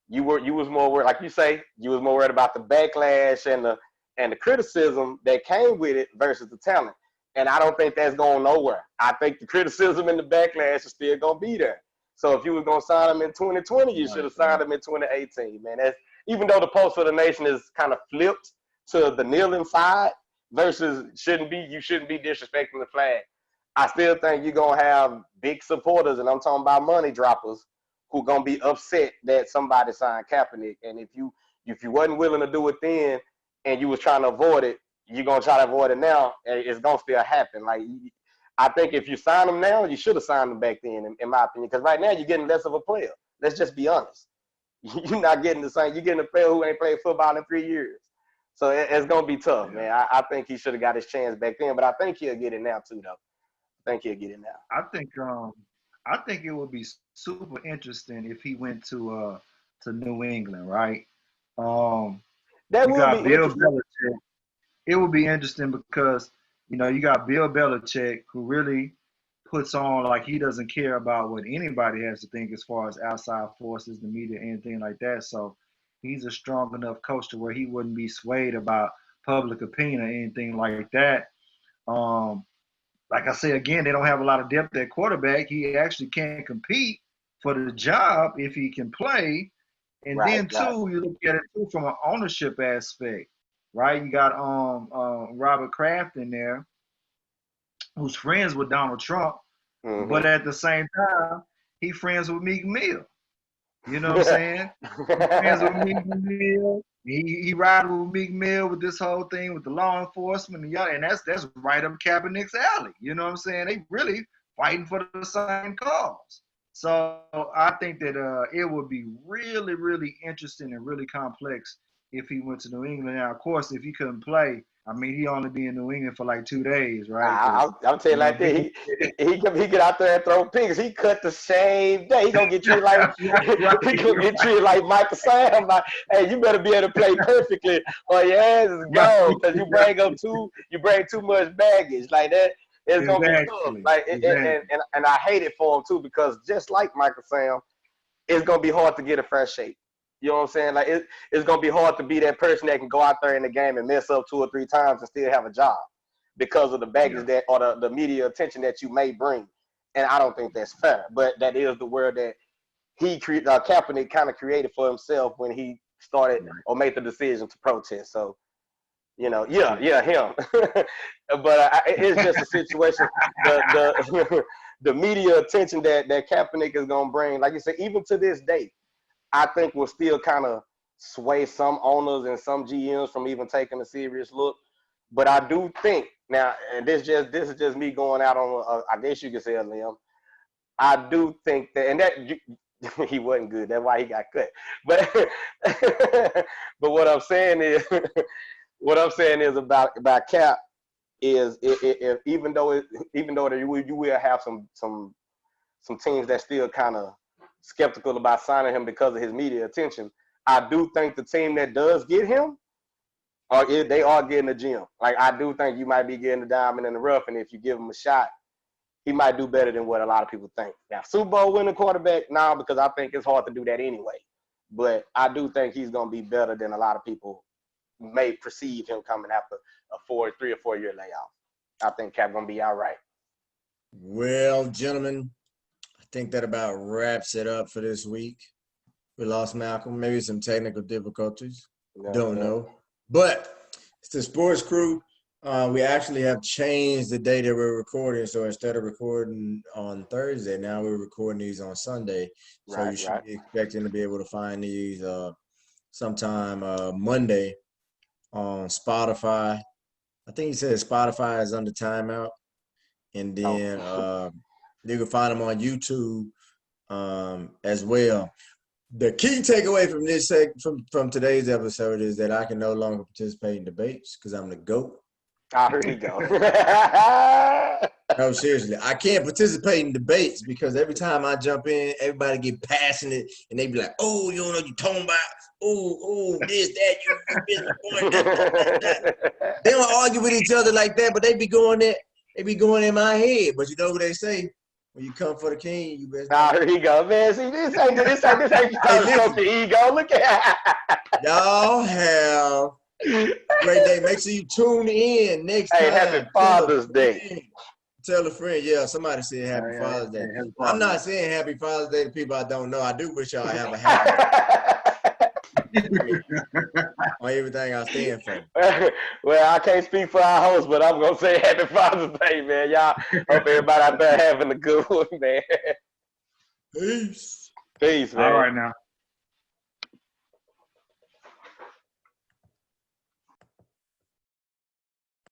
S3: You was more worried, like you say, you was more worried about the backlash and the criticism that came with it versus the talent. And I don't think that's going nowhere. I think the criticism and the backlash is still gonna be there. So if you was gonna sign him in 2020, you should
S2: Right,
S3: have
S2: right.
S3: signed him in 2018, man. That's even though the pulse of the nation is kind of flipped to the kneeling side versus you shouldn't be disrespecting the flag. I still think you're gonna have big supporters, and I'm talking about money droppers, who gonna be upset that somebody signed Kaepernick. And if you wasn't willing to do it then, and you was trying to avoid it, you're gonna try to avoid it now, and it's gonna still happen. Like I think if you sign him now, you should have signed him back then, in my opinion, because right now you're getting less of a player. Let's just be honest. You're not getting the same. You're getting a player who ain't played football in 3 years. So it's gonna be tough,
S2: Yeah.
S3: man. I think he should have got his chance back then, but I think he'll get it now too, though. I think he'll get it now.
S2: I think it would be super interesting if he went to New England, right? Um,
S3: That
S2: you
S3: would be
S2: got Bill
S3: interesting.
S2: Belichick. It would be interesting because you got Bill Belichick, who really puts on like he doesn't care about what anybody has to think as far as outside forces, the media, anything like that. So he's a strong enough coach to where he wouldn't be swayed about public opinion or anything like that. Um, like I say again, they don't have a lot of depth at quarterback. He actually can't compete for the job if he can play. And
S3: Right,
S2: then
S3: right.
S2: too, you look at it too from an ownership aspect, right? You got Robert Kraft in there, who's friends with Donald Trump,
S3: Mm-hmm.
S2: but at the same time, he friends with Meek Mill. You know what I'm saying? He friends with Meek Mill. He ride with Meek Mill with this whole thing with the law enforcement and y'all, and that's right up Kaepernick's alley. You know what I'm saying? They really fighting for the same cause. So I think that it would be really, really interesting and really complex if he went to New England. Now, of course, if he couldn't play, I mean, he only be in New England for like 2 days, right? Because
S3: I'm telling you like that.
S2: being
S3: He get out there and throw picks. He cut the same day. He gonna get treated like
S2: right,
S3: he gonna get treated like Michael Sam. Like, hey, you better be able to play perfectly, or your ass is
S2: right,
S3: gone because
S2: right,
S3: you bring too much baggage like that. It's gonna be tough.
S2: exactly,
S3: Like,
S2: exactly.
S3: and I hate it for him too because just like Michael Sam, it's gonna be hard to get a fresh shape. You know what I'm saying? Like it's gonna be hard to be that person that can go out there in the game and mess up 2 or 3 times and still have a job because of the baggage
S2: Yeah,
S3: that or the media attention that you may bring. And I don't think that's fair. But that is the world that Kaepernick kind of created for himself when he started or made the decision to protest. So, him. But it's just a situation. The media attention that Kaepernick is gonna bring, like you said, even to this day, I think will still kind of sway some owners and some GMs from even taking a serious look. But I do think now, and this is just me going out on, I guess you could say a limb. I do think that, and that he wasn't good. That's why he got cut. But but what I'm saying is about Cap is if even though you will have some teams that still kind of skeptical about signing him because of his media attention, I do think the team that does get him, they are getting a gem. Like, I do think you might be getting the diamond in the rough, and if you give him a shot, he might do better than what a lot of people think. Now, Super Bowl winning quarterback, now, because I think it's hard to do that anyway. But I do think he's going to be better than a lot of people may perceive him coming after a 3 or 4 year layoff. I think Cap going to be all right.
S1: Well, gentlemen, I think that about wraps it up for this week. We lost Malcolm, maybe some technical difficulties. Don't know. But it's the Sports Crew. We actually have changed the day that we're recording. So instead of recording on Thursday, now we're recording these on Sunday. So you should be expecting to be able to find these sometime Monday on Spotify. I think he said Spotify is under timeout. And then you can find them on YouTube as well. The key takeaway from this from today's episode is that I can no longer participate in debates because I'm the GOAT.
S3: Here we go.
S1: No, seriously, I can't participate in debates because every time I jump in, everybody get passionate and they be like, "Oh, you don't know what you're talking about. Oh, this, that, you missed the point." They don't argue with each other like that, but they be going there. They be going in my head. But you know what they say? When you come for the king, you best.
S3: Here he go, man. See, this ain't you trying to stroke your ego. Look at
S1: y'all have a great day. Make sure you tune in next time.
S3: Hey, happy Father's Day.
S1: Tell a friend. Yeah, somebody said happy Father's Day. I'm not saying happy Father's Day to people I don't know. I do wish y'all have a happy on everything I stand for.
S3: Well, I can't speak for our host, but I'm going to say happy Father's Day, man. Y'all hope everybody out there having a good one, man.
S1: Peace.
S3: Peace, man.
S2: All right now.